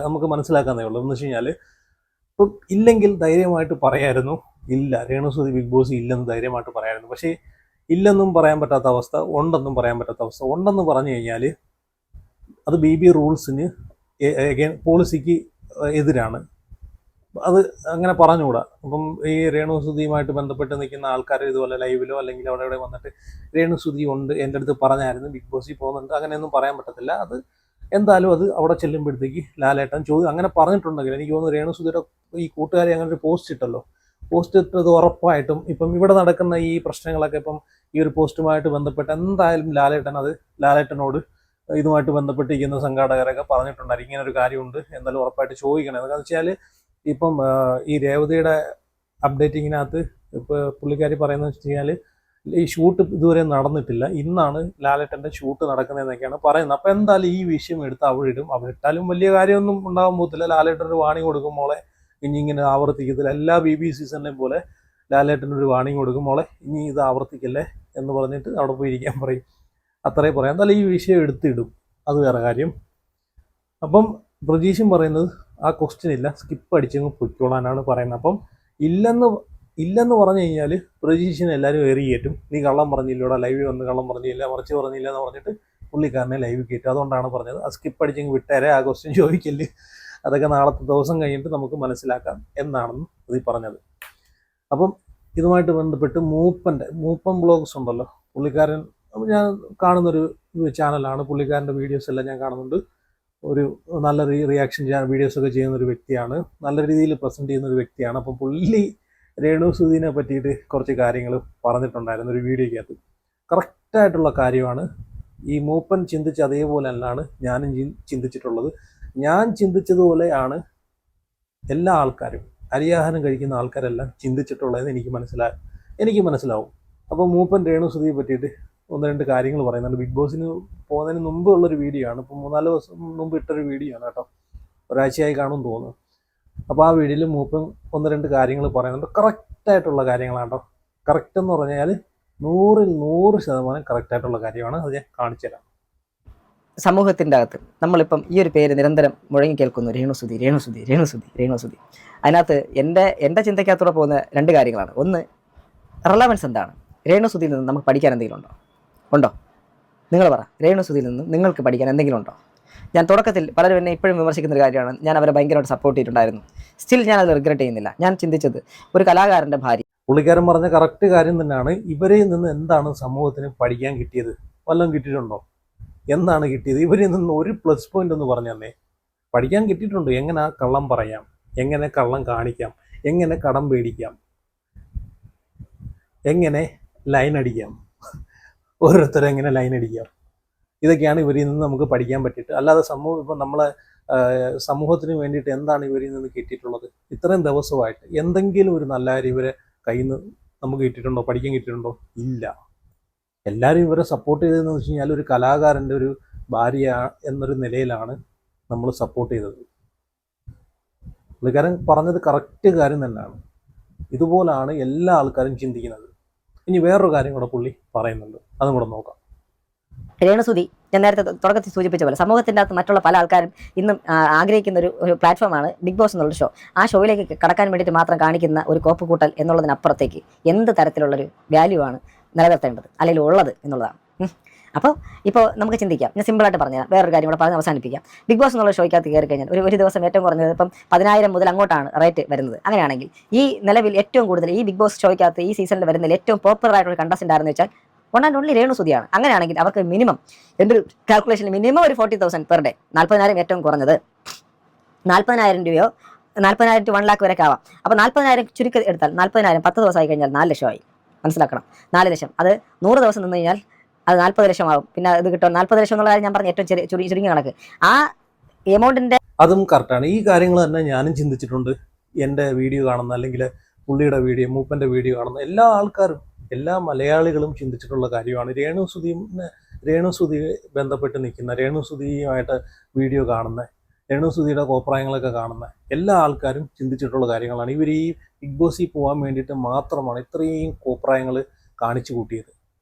നമുക്ക് മനസ്സിലാക്കാന്നേ ഉള്ളൂ. എന്ന് വെച്ച് കഴിഞ്ഞാൽ ഇപ്പം ഇല്ലെങ്കിൽ ധൈര്യമായിട്ട് പറയായിരുന്നു ഇല്ല, രേണു സുധി ബിഗ് ബോസ് ഇല്ലെന്ന് ധൈര്യമായിട്ട് പറയായിരുന്നു. പക്ഷേ ഇല്ലെന്നും പറയാൻ പറ്റാത്ത അവസ്ഥ, ഉണ്ടെന്നും പറയാൻ പറ്റാത്ത അവസ്ഥ. ഉണ്ടെന്ന് പറഞ്ഞു കഴിഞ്ഞാൽ അത് BB റൂൾസിന് പോളിസിക്ക് എതിരാണ്. അത് അങ്ങനെ പറഞ്ഞുകൂടാ. അപ്പം ഈ രേണു സുധിയുമായിട്ട് ബന്ധപ്പെട്ട് നിൽക്കുന്ന ആൾക്കാർ ഇതുപോലെ ലൈവിലോ അല്ലെങ്കിൽ അവിടെ ഇവിടെ വന്നിട്ട് രേണു സുധി ഉണ്ട്, എൻ്റെ അടുത്ത് പറഞ്ഞായിരുന്നു ബിഗ് ബോസിൽ പോകുന്നുണ്ട്, അങ്ങനെയൊന്നും പറയാൻ പറ്റത്തില്ല. അത് എന്തായാലും അത് അവിടെ ചെല്ലുമ്പോഴത്തേക്ക് ലാലേട്ടൻ അങ്ങനെ പറഞ്ഞിട്ടുണ്ടെങ്കിൽ എനിക്ക് തോന്നുന്നു രേണു സുധിയുടെ ഈ കൂട്ടുകാരി അങ്ങനെ ഒരു പോസ്റ്റ് ഇട്ടല്ലോ. പോസ്റ്റ് ഇട്ടത് ഉറപ്പായിട്ടും ഇപ്പം ഇവിടെ നടക്കുന്ന ഈ പ്രശ്നങ്ങളൊക്കെ ഇപ്പം ഈ ഒരു പോസ്റ്റുമായിട്ട് ബന്ധപ്പെട്ട് എന്തായാലും ലാലേട്ടനോട് ഇതുമായിട്ട് ബന്ധപ്പെട്ടിരിക്കുന്ന സംഘാടകരൊക്കെ പറഞ്ഞിട്ടുണ്ടായിരിക്കും ഇങ്ങനെ ഒരു കാര്യമുണ്ട്, എന്തായാലും ഉറപ്പായിട്ട് ചോദിക്കണം. എന്താണെന്ന് വെച്ചാൽ ഇപ്പം ഈ രേവതിയുടെ അപ്ഡേറ്റിങ്ങിനകത്ത് ഇപ്പോൾ പുള്ളിക്കാരി പറയുന്നത് വെച്ച് കഴിഞ്ഞാൽ ഈ ഷൂട്ട് ഇതുവരെ നടന്നിട്ടില്ല, ഇന്നാണ് ലാലേട്ടൻ്റെ ഷൂട്ട് നടക്കുന്നതെന്നൊക്കെയാണ് പറയുന്നത്. അപ്പോൾ എന്തായാലും ഈ വിഷയം എടുത്ത് അവിടെ ഇടും. അവിടെ ഇട്ടാലും വലിയ കാര്യമൊന്നും ഉണ്ടാകാൻ പോകത്തില്ല. ലാലേട്ടൻ ഒരു വാണിംഗ് കൊടുക്കും, മോളെ ഇനി ഇങ്ങനെ ആവർത്തിക്കത്തില്ല. എല്ലാ BB സീസണിലെയും പോലെ ലാലേട്ടൻ ഒരു വാണിംഗ് കൊടുക്കും, മോളെ ഇനി ഇത് ആവർത്തിക്കല്ലേ എന്ന് പറഞ്ഞിട്ട് അവിടെ പോയി ഇരിക്കാൻ പറയും. അത്രേ പറയാം. എന്തായാലും ഈ വിഷയം എടുത്തിടും, അത് വേറെ കാര്യം. അപ്പം പ്രജീഷും പറയുന്നത് ആ ക്വസ്റ്റ്യൻ ഇല്ല, സ്കിപ്പ് അടിച്ചങ്ങ് പൊയ്ക്കോളാനാണ് പറയുന്നത്. അപ്പം ഇല്ലെന്ന് പറഞ്ഞു കഴിഞ്ഞാൽ പ്രജീഷിനെ എല്ലാവരും കയറ്റും. നീ കള്ളം പറഞ്ഞില്ലോടാ, ലൈവിൽ വന്ന് കള്ളം പറഞ്ഞില്ല, മറിച്ച് പറഞ്ഞില്ല എന്ന് പറഞ്ഞിട്ട് പുള്ളിക്കാരനെ ലൈവ് കയറ്റും. അതുകൊണ്ടാണ് പറഞ്ഞത് ആ സ്കിപ്പ് അടിച്ചങ്ങ് വിട്ടേരെ, ആ ക്വസ്റ്റ്യൻ ചോദിക്കല്, അതൊക്കെ നാളത്തെ ദിവസം കഴിഞ്ഞിട്ട് നമുക്ക് മനസ്സിലാക്കാം എന്നാണെന്ന് ഇത് പറഞ്ഞത്. അപ്പം ഇതുമായിട്ട് ബന്ധപ്പെട്ട് മൂപ്പൻ ബ്ലോഗ്സ് ഉണ്ടല്ലോ, പുള്ളിക്കാരൻ ഞാൻ കാണുന്നൊരു ചാനലാണ്. പുള്ളിക്കാരൻ്റെ വീഡിയോസ് എല്ലാം ഞാൻ കാണുന്നുണ്ട്. ഒരു നല്ല റിയാക്ഷൻ ചെയ്യാൻ വീഡിയോസൊക്കെ ചെയ്യുന്നൊരു വ്യക്തിയാണ്, നല്ല രീതിയിൽ പ്രസൻറ്റ് ചെയ്യുന്നൊരു വ്യക്തിയാണ്. അപ്പം പുള്ളി രേണു സുധീനെ പറ്റിയിട്ട് കുറച്ച് കാര്യങ്ങൾ പറഞ്ഞിട്ടുണ്ടായിരുന്നു ഒരു വീഡിയോയ്ക്കകത്ത്. കറക്റ്റായിട്ടുള്ള കാര്യമാണ്. ഈ മൂപ്പൻ ചിന്തിച്ച അതേപോലെ അല്ലാണ് ഞാനും ചിന്തിച്ചിട്ടുള്ളത്. ഞാൻ ചിന്തിച്ചതുപോലെയാണ് എല്ലാ ആൾക്കാരും, അരിയാഹാരം കഴിക്കുന്ന ആൾക്കാരെല്ലാം ചിന്തിച്ചിട്ടുള്ളതെന്ന് എനിക്ക് മനസ്സിലാവും. അപ്പോൾ മൂപ്പൻ രേണു സുധിയെ പറ്റിയിട്ട് 1-2 കാര്യങ്ങൾ പറയുന്നുണ്ട്. ബിഗ് ബോസിന് പോകുന്നതിന് മുമ്പ് ഉള്ളൊരു വീഡിയോ ആണ്. ഇപ്പം 3-4 ദിവസം മുമ്പ് ഇട്ടൊരു വീഡിയോ ആണ് കേട്ടോ, ഒരാഴ്ചയായി കാണുമെന്ന് തോന്നുന്നു. അപ്പോൾ ആ വീഡിയോയിൽ മൂപ്പൻ 1-2 കാര്യങ്ങൾ പറയുന്നുണ്ട്. കറക്റ്റായിട്ടുള്ള കാര്യങ്ങളാണ് കേട്ടോ. കറക്റ്റ് എന്ന് പറഞ്ഞാൽ 100% കറക്റ്റായിട്ടുള്ള കാര്യമാണ്. അത് ഞാൻ കാണിച്ചു തരാം. സമൂഹത്തിൻ്റെ അകത്ത് നമ്മളിപ്പം ഈ ഒരു പേര് നിരന്തരം മുഴങ്ങി കേൾക്കുന്നു, രേണു സുധി, രേണു സുധി, രേണു സുധി, രേണു സുധി. അതിനകത്ത് എൻ്റെ ചിന്തയ്ക്കകത്തൂടെ പോകുന്ന 2 കാര്യങ്ങളാണ്. ഒന്ന്, റെലവൻസ് എന്താണ്? രേണു സുധിയിൽ നിന്ന് നമുക്ക് പഠിക്കാൻ എന്തെങ്കിലും ഉണ്ടോ? നിങ്ങൾ പറ, രേണു സുധിയിൽ നിന്ന് നിങ്ങൾക്ക് പഠിക്കാൻ എന്തെങ്കിലും ഉണ്ടോ? ഞാൻ തുടക്കത്തിൽ പലരും എന്നെ ഇപ്പോഴും വിമർശിക്കുന്ന ഒരു കാര്യമാണ്, ഞാൻ അവരെ ഭയങ്കരമായിട്ട് സപ്പോർട്ട് ചെയ്തിട്ടുണ്ടായിരുന്നു. സ്റ്റിൽ ഞാൻ അത് റിഗ്രറ്റ് ചെയ്യുന്നില്ല. ഞാൻ ചിന്തിച്ചത് ഒരു കലാകാരൻ്റെ ഭാര്യ. പുള്ളിക്കാരൻ പറഞ്ഞ കറക്റ്റ് കാര്യം തന്നെയാണ്. ഇവരിൽ നിന്ന് എന്താണ് സമൂഹത്തിന് പഠിക്കാൻ കിട്ടിയത്? വല്ലതും കിട്ടിയിട്ടുണ്ടോ? എന്താണ് കിട്ടിയത്? ഇവരിൽ നിന്ന് ഒരു പ്ലസ് പോയിന്റ് എന്ന് പറഞ്ഞു തന്നെ. പഠിക്കാൻ കിട്ടിയിട്ടുണ്ട്. എങ്ങനെ കള്ളം പറയാം, എങ്ങനെ കള്ളം കാണിക്കാം, എങ്ങനെ കടം പേടിക്കാം, എങ്ങനെ ലൈൻ അടിക്കാം, ഓരോരുത്തരും എങ്ങനെ ലൈൻ അടിക്കാം, ഇതൊക്കെയാണ് ഇവരിൽ നിന്ന് നമുക്ക് പഠിക്കാൻ പറ്റിയിട്ട്. അല്ലാതെ ഇപ്പം നമ്മളെ സമൂഹത്തിന് വേണ്ടിയിട്ട് എന്താണ് ഇവരിൽ നിന്ന് കിട്ടിയിട്ടുള്ളത്? ഇത്രയും ദിവസമായിട്ട് എന്തെങ്കിലും ഒരു നല്ല കാര്യം ഇവരെ കയ്യിൽ നിന്ന് നമുക്ക് കിട്ടിയിട്ടുണ്ടോ, പഠിക്കാൻ കിട്ടിയിട്ടുണ്ടോ? ഇല്ല. എല്ലാവരും ഇവരെ സപ്പോർട്ട് ചെയ്തതെന്ന് വെച്ച് കഴിഞ്ഞാൽ ഒരു കലാകാരൻ്റെ ഒരു ഭാര്യ എന്നൊരു നിലയിലാണ് നമ്മൾ സപ്പോർട്ട് ചെയ്തത്. പുള്ളിക്കാരൻ പറഞ്ഞത് കറക്റ്റ് കാര്യം തന്നെയാണ്. ഇതുപോലാണ് എല്ലാ ആൾക്കാരും ചിന്തിക്കുന്നത്. ഇനി വേറൊരു കാര്യം കൂടെ പുള്ളി പറയുന്നുണ്ട്, അതും കൂടെ നോക്കാം. രേണു സുധി ഞാൻ നേരത്തെ തുടക്കത്തിൽ സൂചിപ്പിച്ച പോലെ സമൂഹത്തിൻ്റെ അകത്ത് മറ്റുള്ള പല ആൾക്കാരും ഇന്നും ആഗ്രഹിക്കുന്ന ഒരു പ്ലാറ്റ്ഫോമാണ് ബിഗ് ബോസ് എന്നുള്ള ഷോ. ആ ഷോയിലേക്ക് കടക്കാൻ വേണ്ടിയിട്ട് മാത്രം കാണിക്കുന്ന ഒരു കോപ്പ് കൂട്ടൽ എന്നുള്ളതിനപ്പുറത്തേക്ക് എന്ത് തരത്തിലുള്ളൊരു വാല്യൂ ആണ് നിലനിർത്തേണ്ടത് അല്ലെങ്കിൽ ഉള്ളത് എന്നുള്ളതാണ്. അപ്പോൾ ഇപ്പോൾ നമുക്ക് ചിന്തിക്കാം. ഞാൻ സിമ്പിളായിട്ട് പറഞ്ഞാൽ വേറൊരു കാര്യം കൂടെ പറഞ്ഞ് അവസാനിപ്പിക്കാം. ബിഗ് ബോസ് എന്നുള്ള ഷോയ്ക്കകത്ത് കയറി കഴിഞ്ഞാൽ ഒരു ദിവസം ഏറ്റവും കുറഞ്ഞത് ഇപ്പം 10,000 മുതൽ അങ്ങോട്ടാണ് റേറ്റ് വരുന്നത്. അങ്ങനെയാണെങ്കിൽ ഈ നിലവിൽ ഏറ്റവും കൂടുതൽ ഈ ബിഗ് ബോസ് ഷോയ്ക്കകത്ത് ഈ സീസണിൽ വരുന്നതിൽ ഏറ്റവും പോപ്പുലർ ആയിട്ടുള്ള കണ്ടസ്റ്റൻ്റ് ആരെന്ന് വെച്ചാൽ വൺ ആൻഡ് ഓൺലി രേണു സുധിയാണ്. അങ്ങനെയാണെങ്കിൽ അവർക്ക് മിനിമം എൻ്റെ ഒരു കാൽക്കുലേഷനിൽ മിനിമം ഒരു 40,000 പെർ ഡേ, 40,000 ഏറ്റവും കുറഞ്ഞത്, 40,000 രൂപയോ 40,000 to 1 lakh വരെ ആവാം. അപ്പോൾ 40,000 ചുരുക്കി എടുത്താൽ 40,000 10 ദിവസമായി കഴിഞ്ഞാൽ 4 ലക്ഷമായി. മനസ്സിലാക്കണം, 4 ലക്ഷം. അത് 100 ദിവസം നിന്ന് കഴിഞ്ഞാൽ അത് 40 ലക്ഷമാവും. പിന്നെ ഇത് കിട്ടും 40 ലക്ഷം എന്നുള്ള കാര്യം ഞാൻ പറഞ്ഞ ഏറ്റവും ചുരുങ്ങിയ കണക്ക്. ആ എമൗണ്ടിൻ്റെ അതും കറക്റ്റാണ്. ഈ കാര്യങ്ങൾ തന്നെ ഞാനും ചിന്തിച്ചിട്ടുണ്ട്. എൻ്റെ വീഡിയോ കാണുന്ന അല്ലെങ്കിൽ പുള്ളിയുടെ വീഡിയോ, മൂപ്പൻ്റെ വീഡിയോ കാണുന്ന എല്ലാ ആൾക്കാരും, എല്ലാ മലയാളികളും ചിന്തിച്ചിട്ടുള്ള കാര്യമാണ്. രേണു സുധി ബന്ധപ്പെട്ട് നിൽക്കുന്ന, രേണു സുധിയുമായിട്ട് വീഡിയോ കാണുന്ന രേണുസുധിയുടെ കോപ്രായങ്ങളൊക്കെ കാണുന്ന എല്ലാ ആൾക്കാരും ചിന്തിച്ചിട്ടുള്ള കാര്യങ്ങളാണ്. ഇവർ ഈ ബിഗ് ബോസിൽ പോകാൻ വേണ്ടിയിട്ട് മാത്രമാണ് ഇത്രയും കോപ്രായങ്ങൾ കാണിച്ചു കൂട്ടിയത്.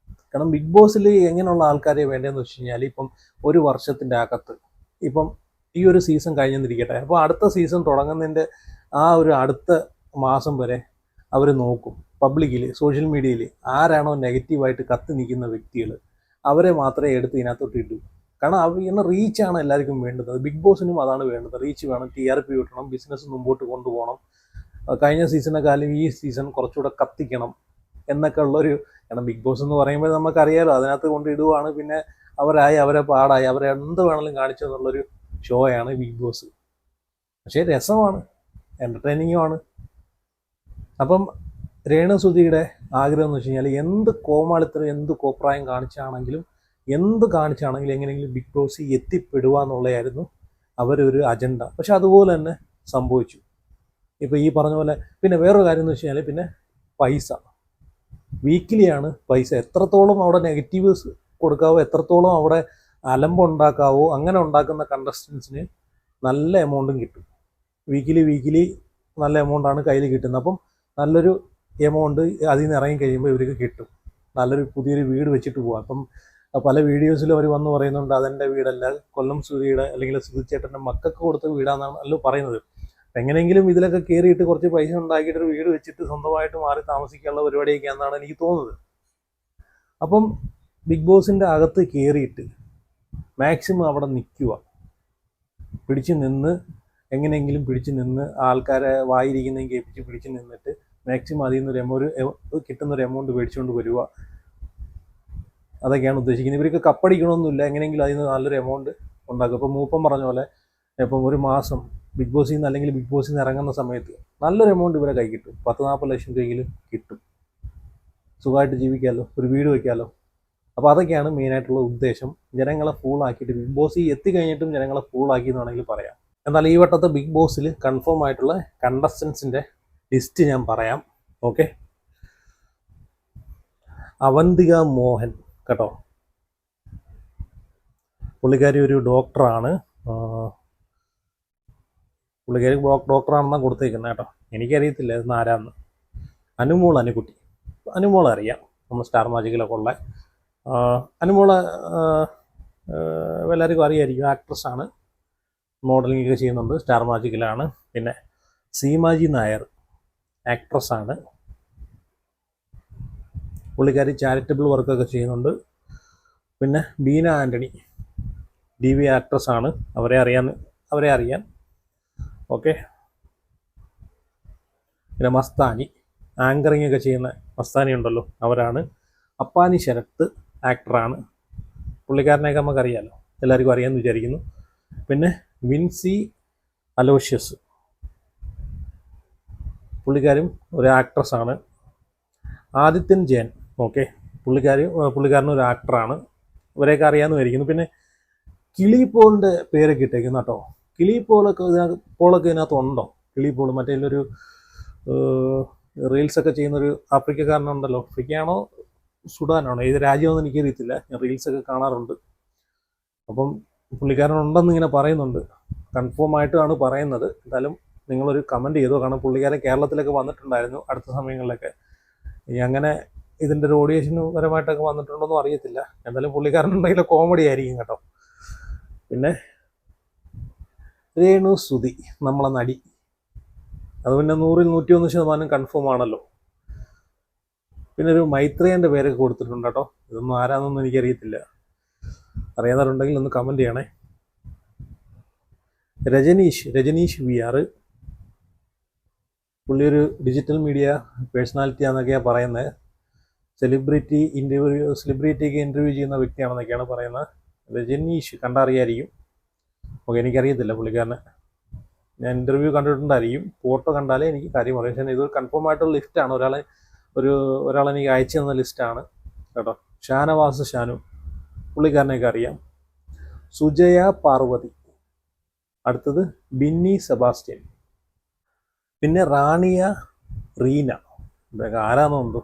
കാരണം ബിഗ് ബോസിൽ എങ്ങനെയുള്ള ആൾക്കാരെ വേണ്ടതെന്ന് വെച്ച് കഴിഞ്ഞാൽ ഇപ്പം ഒരു വർഷത്തിൻ്റെ അകത്ത് ഇപ്പം ഈ ഒരു സീസൺ കഴിഞ്ഞെന്നിരിക്കട്ടെ, അപ്പോൾ അടുത്ത സീസൺ തുടങ്ങുന്നതിൻ്റെ ആ ഒരു അടുത്ത മാസം വരെ അവർ നോക്കും പബ്ലിക്കിൽ, സോഷ്യൽ മീഡിയയിൽ ആരാണോ നെഗറ്റീവായിട്ട് കത്തി നിൽക്കുന്ന വ്യക്തികൾ അവരെ മാത്രമേ എടുത്ത് ഇതിനകത്തോട്ട് ഇട്ടു. കാരണം അവർ റീച്ചാണ് എല്ലാവർക്കും വേണ്ടത്. ബിഗ് ബോസിനും അതാണ് വേണ്ടത്. റീച്ച് വേണം, TRP കിട്ടണം, ബിസിനസ് മുമ്പോട്ട് കൊണ്ടുപോകണം, കഴിഞ്ഞ സീസണെക്കാളും ഈ സീസൺ കുറച്ചുകൂടെ കത്തിക്കണം എന്നൊക്കെ ഉള്ളൊരു. കാരണം ബിഗ് ബോസ് എന്ന് പറയുമ്പോൾ നമുക്കറിയാലോ, അതിനകത്ത് കൊണ്ട് ഇടുവാണ്, പിന്നെ അവരെ പാടായി, അവരെ എന്ത് വേണമെങ്കിലും കാണിച്ചു എന്നുള്ളൊരു ഷോയാണ് ബിഗ് ബോസ്. പക്ഷേ രസമാണ്, എൻ്റർടൈനിങ്ങുമാണ്. അപ്പം രേണുസുധിയുടെ ആഗ്രഹം എന്ന് വെച്ച് കഴിഞ്ഞാൽ എന്ത് കോമാളിത്തരം, എന്ത് കോപ്രായം കാണിച്ചാണെങ്കിലും എങ്ങനെയെങ്കിലും ബിഗ് ബോസ് എത്തിപ്പെടുക എന്നുള്ളതായിരുന്നു അവരൊരു അജണ്ട. പക്ഷെ അതുപോലെ തന്നെ സംഭവിച്ചു. ഇപ്പോൾ ഈ പറഞ്ഞ പോലെ പിന്നെ വേറൊരു കാര്യം എന്ന് വെച്ച് കഴിഞ്ഞാൽ പിന്നെ പൈസ വീക്കിലിയാണ് പൈസ. എത്രത്തോളം അവിടെ നെഗറ്റീവ്സ് കൊടുക്കാവോ, എത്രത്തോളം അവിടെ അലമ്പുണ്ടാക്കാവോ, അങ്ങനെ ഉണ്ടാക്കുന്ന കണ്ടസ്റ്റൻസിന് നല്ല എമൗണ്ടും കിട്ടും. വീക്കിലി നല്ല എമൗണ്ടാണ് കയ്യിൽ കിട്ടുന്നത്. അപ്പം നല്ലൊരു എമൗണ്ട് അതിൽ നിന്ന് ഇറങ്ങി കഴിയുമ്പോൾ ഇവർക്ക് കിട്ടും. നല്ലൊരു പുതിയൊരു വീട് വെച്ചിട്ട് പോകാം. അപ്പം പല വീഡിയോസിലും അവർ വന്ന് പറയുന്നുണ്ട് അതെൻ്റെ വീടല്ല, കൊല്ലം സുധിയുടെ അല്ലെങ്കിൽ സുധിച്ചേട്ടൻ്റെ മക്കൾക്ക് കൊടുത്ത വീടാണെന്നല്ലോ പറയുന്നത്. എങ്ങനെയെങ്കിലും ഇതിലൊക്കെ കയറിയിട്ട് കുറച്ച് പൈസ ഉണ്ടാക്കിയിട്ട് ഒരു വീട് വെച്ചിട്ട് സ്വന്തമായിട്ട് മാറി താമസിക്കാനുള്ള പരിപാടിയൊക്കെയാണെന്നാണ് എനിക്ക് തോന്നുന്നത്. അപ്പം ബിഗ് ബോസിൻ്റെ അകത്ത് കയറിയിട്ട് മാക്സിമം അവിടെ നിൽക്കുക, പിടിച്ചു നിന്ന് എങ്ങനെയെങ്കിലും പിടിച്ചു നിന്ന് ആൾക്കാരെ വായിരിക്കുന്നതും കേൾപ്പിച്ച് പിടിച്ചു നിന്നിട്ട് മാക്സിമം അതിൽ നിന്നൊരു കിട്ടുന്നൊരു എമൗണ്ട് മേടിച്ചുകൊണ്ട് വരിക. അതൊക്കെയാണ് ഉദ്ദേശിക്കുന്നത്. ഇവർക്ക് കപ്പടിക്കണമെന്നില്ല, എങ്ങനെയെങ്കിലും അതിൽ നിന്ന് നല്ലൊരു എമൗണ്ട് ഉണ്ടാക്കും. ഇപ്പോൾ മൂപ്പം പറഞ്ഞ പോലെ ഇപ്പം ഒരു മാസം ബിഗ് ബോസിൽ നിന്ന് അല്ലെങ്കിൽ ബിഗ് ബോസിൽ നിന്ന് ഇറങ്ങുന്ന സമയത്ത് നല്ലൊരു എമൗണ്ട് ഇവരെ കൈ കിട്ടും. 10-40 ലക്ഷം രൂപയെങ്കിലും കിട്ടും. സുഖമായിട്ട് ജീവിക്കാമല്ലോ, ഒരു വീട് വയ്ക്കാമല്ലോ. അപ്പോൾ അതൊക്കെയാണ് മെയിനായിട്ടുള്ള ഉദ്ദേശം. ജനങ്ങളെ ഫൂളാക്കിയിട്ട് ബിഗ് ബോസിൽ എത്തിക്കഴിഞ്ഞിട്ടും ജനങ്ങളെ ഫൂളാക്കി എന്ന് വേണമെങ്കിൽ പറയാം. എന്നാൽ ഈ വട്ടത്തെ ബിഗ് ബോസിൽ കൺഫേം ആയിട്ടുള്ള കണ്ടസ്റ്റൻസിൻ്റെ ലിസ്റ്റ് ഞാൻ പറയാം. ഓക്കെ, അവന്തിക മോഹൻ കേട്ടോ, പുള്ളിക്കാരി ഒരു ഡോക്ടറാണ്. പുള്ളിക്കാരി ഡോക്ടറാണെന്നാണ് കൊടുത്തേക്കുന്നത് കേട്ടോ. എനിക്കറിയത്തില്ല ഇന്ന് ആരാന്ന്. അനുമോൾ അറിയാം, നമ്മൾ സ്റ്റാർ മാജിക്കിലൊക്കെ ഉള്ള അനുമോളെ എല്ലാവർക്കും അറിയായിരിക്കും. ആക്ട്രസ്സാണ്, മോഡലിംഗ് ഒക്കെ ചെയ്യുന്നുണ്ട്, സ്റ്റാർ മാജിക്കിലാണ്. പിന്നെ സീമാജി നായർ ആക്ട്രസ്സാണ്, പുള്ളിക്കാരി ചാരിറ്റബിൾ വർക്കൊക്കെ ചെയ്യുന്നുണ്ട്. പിന്നെ ബീന ആൻ്റണി DV ആക്ട്രസ്സാണ്, അവരെ അറിയാൻ. ഓക്കെ, പിന്നെ മസ്താനി ആങ്കറിങ് ഒക്കെ ചെയ്യുന്ന മസ്താനി ഉണ്ടല്ലോ, അവരാണ്. അപ്പാനി ശരത്ത് ആക്ടറാണ്, പുള്ളിക്കാരനെയൊക്കെ നമുക്കറിയാമല്ലോ, എല്ലാവർക്കും അറിയാമെന്ന് വിചാരിക്കുന്നു. പിന്നെ വിൻസി അലോഷ്യസ്, പുള്ളിക്കാരും ഒരു ആക്ട്രസ്സാണ്. ആദിത്യൻ ജയൻ, ഓക്കെ, പുള്ളിക്കാരനും ഒരു ആക്ടറാണ്, ഇവരെയൊക്കെ അറിയാമെന്ന് വിചാരിക്കുന്നു. പിന്നെ കിളി പോളിൻ്റെ പേരൊക്കെ ഇട്ടേക്കുന്നു കേട്ടോ. കിളി പോളൊക്കെ ഇതിനകത്ത് ഉണ്ടോ? കിളി പോൾ മറ്റേ ഒരു റീൽസൊക്കെ ചെയ്യുന്നൊരു ആഫ്രിക്കക്കാരനുണ്ടല്ലോ, ആഫ്രിക്കയാണോ സുഡാനാണോ ഏത് രാജ്യമെന്ന് എനിക്കറിയത്തില്ല, ഞാൻ റീൽസൊക്കെ കാണാറുണ്ട്. അപ്പം പുള്ളിക്കാരനുണ്ടെന്ന് ഇങ്ങനെ പറയുന്നുണ്ട്, കൺഫേം ആയിട്ടാണ് പറയുന്നത്. എന്തായാലും നിങ്ങളൊരു കമൻറ്റ് ചെയ്തോ, കാരണം പുള്ളിക്കാരൻ കേരളത്തിലൊക്കെ വന്നിട്ടുണ്ടായിരുന്നു അടുത്ത സമയങ്ങളിലൊക്കെ. ഇനി അങ്ങനെ ഇതിൻ്റെ ഒരു ഓഡിയേഷന് പരമായിട്ടൊക്കെ വന്നിട്ടുണ്ടോയെന്നും അറിയത്തില്ല. എന്തായാലും പുള്ളിക്കാരനുണ്ടെങ്കിൽ കോമഡി ആയിരിക്കും കേട്ടോ. പിന്നെ രേണുസുധി നമ്മളെ നടി, അത് പിന്നെ 100-101% കൺഫേം ആണല്ലോ. പിന്നെ ഒരു മൈത്രേയൻ്റെ പേരൊക്കെ കൊടുത്തിട്ടുണ്ട് കേട്ടോ. ഇതൊന്നും ആരാന്നൊന്നും എനിക്കറിയത്തില്ല, അറിയാത്തവരുണ്ടെങ്കിൽ ഒന്ന് കമൻറ്റ് ചെയ്യണേ. രജനീഷ് VR, പുള്ളി ഒരു ഡിജിറ്റൽ മീഡിയ പേഴ്സണാലിറ്റി ആണെന്നൊക്കെയാണ് പറയുന്നത്. സെലിബ്രിറ്റിക്ക് ഇൻ്റർവ്യൂ ചെയ്യുന്ന വ്യക്തിയാണെന്നൊക്കെയാണ് പറയുന്നത്. രജനീഷ് കണ്ടറിയായിരിക്കും. ഓക്കെ, എനിക്കറിയത്തില്ല പുള്ളിക്കാരനെ, ഞാൻ ഇൻ്റർവ്യൂ കണ്ടിട്ടുണ്ടായിരിക്കും, ഫോട്ടോ കണ്ടാലേ എനിക്ക് കാര്യം പറയാം. പക്ഷേ ഇതൊരു കൺഫേം ആയിട്ടുള്ള ലിസ്റ്റാണ്, ഒരാളെനിക്ക് അയച്ചു തന്ന ലിസ്റ്റാണ് കേട്ടോ. ഷാനു, പുള്ളിക്കാരനെയൊക്കെ അറിയാം. സുജയ പാർവതി, അടുത്തത് ബിന്നി സെബാസ്റ്റ്യൻ, പിന്നെ റാണിയ റീന, ഇതൊക്കെ ആരാന്നുണ്ടോ.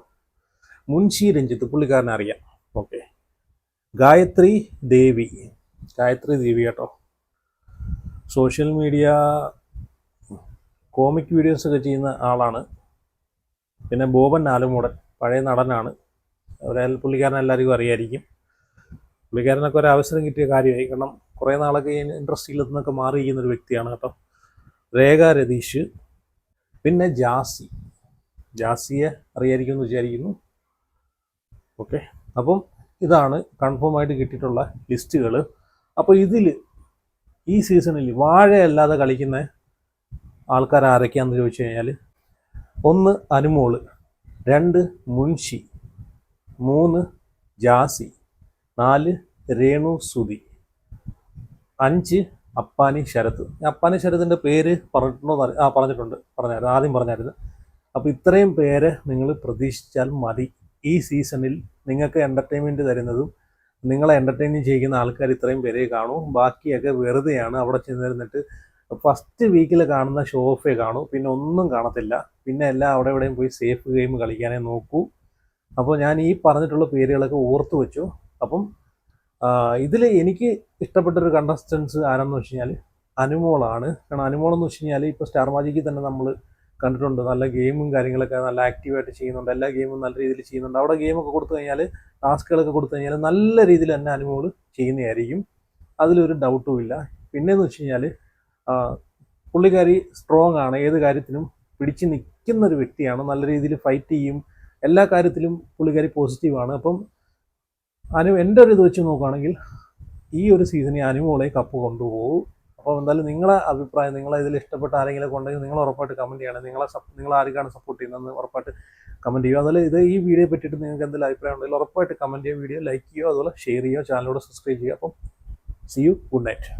മുൻഷി രഞ്ജിത്ത്, പുള്ളിക്കാരനെ അറിയാം. ഓക്കെ, ഗായത്രി ദേവി കേട്ടോ. സോഷ്യൽ മീഡിയ കോമിക് വീഡിയോസൊക്കെ ചെയ്യുന്ന ആളാണ്. പിന്നെ ബോബൻ ആലുമൂടൻ പഴയ നടനാണ്. പുള്ളിക്കാരൻ എല്ലാവർക്കും അറിയായിരിക്കും. പുള്ളിക്കാരനൊക്കെ ഒരു അവസരം കിട്ടിയ കാര്യമായി. കാരണം കുറേ നാളൊക്കെ ഈ ഇൻഡസ്ട്രിയിൽ നിന്നൊക്കെ മാറിയിരിക്കുന്ന ഒരു വ്യക്തിയാണ് കേട്ടോ. രേഖ രതീഷ്, പിന്നെ ജാസിയെ അറിയായിരിക്കുമെന്ന് വിചാരിക്കുന്നു. ഓക്കെ, അപ്പം ഇതാണ് കൺഫേം ആയിട്ട് കിട്ടിയിട്ടുള്ള ലിസ്റ്റുകൾ. അപ്പോൾ ഇതിൽ ഈ സീസണിൽ വാഴയല്ലാതെ കളിക്കുന്ന ആൾക്കാർ ആരൊക്കെയാണെന്ന് ചോദിച്ചു കഴിഞ്ഞാൽ, 1 അനുമോള്, 2 മുൻഷി, 3 ജാസി, 4 രേണു സുധി, 5 അപ്പാനി ശരത്ത്. അപ്പാനി ശരത്തിൻ്റെ പേര് പറഞ്ഞിട്ടുണ്ടോ? പറഞ്ഞായിരുന്നു, ആദ്യം പറഞ്ഞായിരുന്നു. അപ്പോൾ ഇത്രയും പേര് നിങ്ങൾ പ്രതീക്ഷിച്ചാൽ മതി. ഈ സീസണിൽ നിങ്ങൾക്ക് എൻ്റർടൈൻമെൻറ്റ് തരുന്നതും നിങ്ങളെ എൻ്റർടൈനിങ് ചെയ്യുന്ന ആൾക്കാർ ഇത്രയും പേരെ കാണൂ. ബാക്കിയൊക്കെ വെറുതെയാണ്. അവിടെ ചെന്നിരുന്നിട്ട് ഫസ്റ്റ് വീക്കിൽ കാണുന്ന ഷോ ഓഫേ കാണൂ, പിന്നെ ഒന്നും കാണത്തില്ല. പിന്നെ എല്ലാം അവിടെ എവിടെയും പോയി സേഫ് ഗെയിം കളിക്കാനേ നോക്കൂ. അപ്പോൾ ഞാൻ ഈ പറഞ്ഞിട്ടുള്ള പേരുകളൊക്കെ ഓർത്ത് വെച്ചു. അപ്പം ഇതിൽ എനിക്ക് ഇഷ്ടപ്പെട്ടൊരു കണ്ടസ്റ്റൻസ് ആരെന്ന് വെച്ച് കഴിഞ്ഞാൽ അനുമോളാണ്. കാരണം അനുമോളെന്ന് വെച്ച് കഴിഞ്ഞാൽ ഇപ്പോൾ സ്റ്റാർ മാജിക്കിൽ തന്നെ നമ്മൾ കണ്ടിട്ടുണ്ട്. നല്ല ഗെയിമും കാര്യങ്ങളൊക്കെ നല്ല ആക്റ്റീവായിട്ട് ചെയ്യുന്നുണ്ട്. എല്ലാ ഗെയിമും നല്ല രീതിയിൽ ചെയ്യുന്നുണ്ട്. അവിടെ ഗെയിമൊക്കെ കൊടുത്തു കഴിഞ്ഞാൽ, ടാസ്കുകളൊക്കെ കൊടുത്തു കഴിഞ്ഞാൽ നല്ല രീതിയിൽ തന്നെ അനുമോൾ ചെയ്യുന്നതായിരിക്കും. അതിലൊരു ഡൗട്ടും ഇല്ല. പിന്നെയെന്ന് വെച്ച് കഴിഞ്ഞാൽ പുള്ളിക്കാരി സ്ട്രോങ് ആണ്. ഏത് കാര്യത്തിനും പിടിച്ച് നിൽക്കുന്ന ഒരു വ്യക്തിയാണ്. നല്ല രീതിയിൽ ഫൈറ്റ് ചെയ്യും. എല്ലാ കാര്യത്തിലും പുള്ളിക്കാരി പോസിറ്റീവാണ്. അപ്പം എൻ്റെ ഒരു ഇത് വെച്ച് നോക്കുകയാണെങ്കിൽ ഈ ഒരു സീസണിൽ അനുമോളെ കപ്പ് കൊണ്ടുപോകും. അപ്പോൾ എന്തായാലും നിങ്ങളെ അഭിപ്രായം, നിങ്ങളെ ഇതിൽ ഇഷ്ടപ്പെട്ട ആരെങ്കിലും ഉണ്ടെങ്കിൽ നിങ്ങൾ ഉറപ്പായിട്ട് കമൻറ്റ് ചെയ്യണം. നിങ്ങൾ ആർക്കാണ് സപ്പോർട്ട് ചെയ്യുന്നതെന്ന് ഉറപ്പായിട്ട് കമൻറ്റ് ചെയ്യുക. അതുപോലെ ഈ വീഡിയോ പറ്റിയിട്ട് നിങ്ങൾക്ക് എന്തെങ്കിലും അഭിപ്രായം ഉണ്ടെങ്കിൽ ഉറപ്പായിട്ട് കമൻറ്റ് ചെയ്യുക. വീഡിയോ ലൈക്ക് ചെയ്യുക, അതുപോലെ ഷെയർ ചെയ്യുക, ചാനലോട് സബ്സ്ക്രൈബ് ചെയ്യുക. അപ്പം സി യു, ഗുഡ് നൈറ്റ്.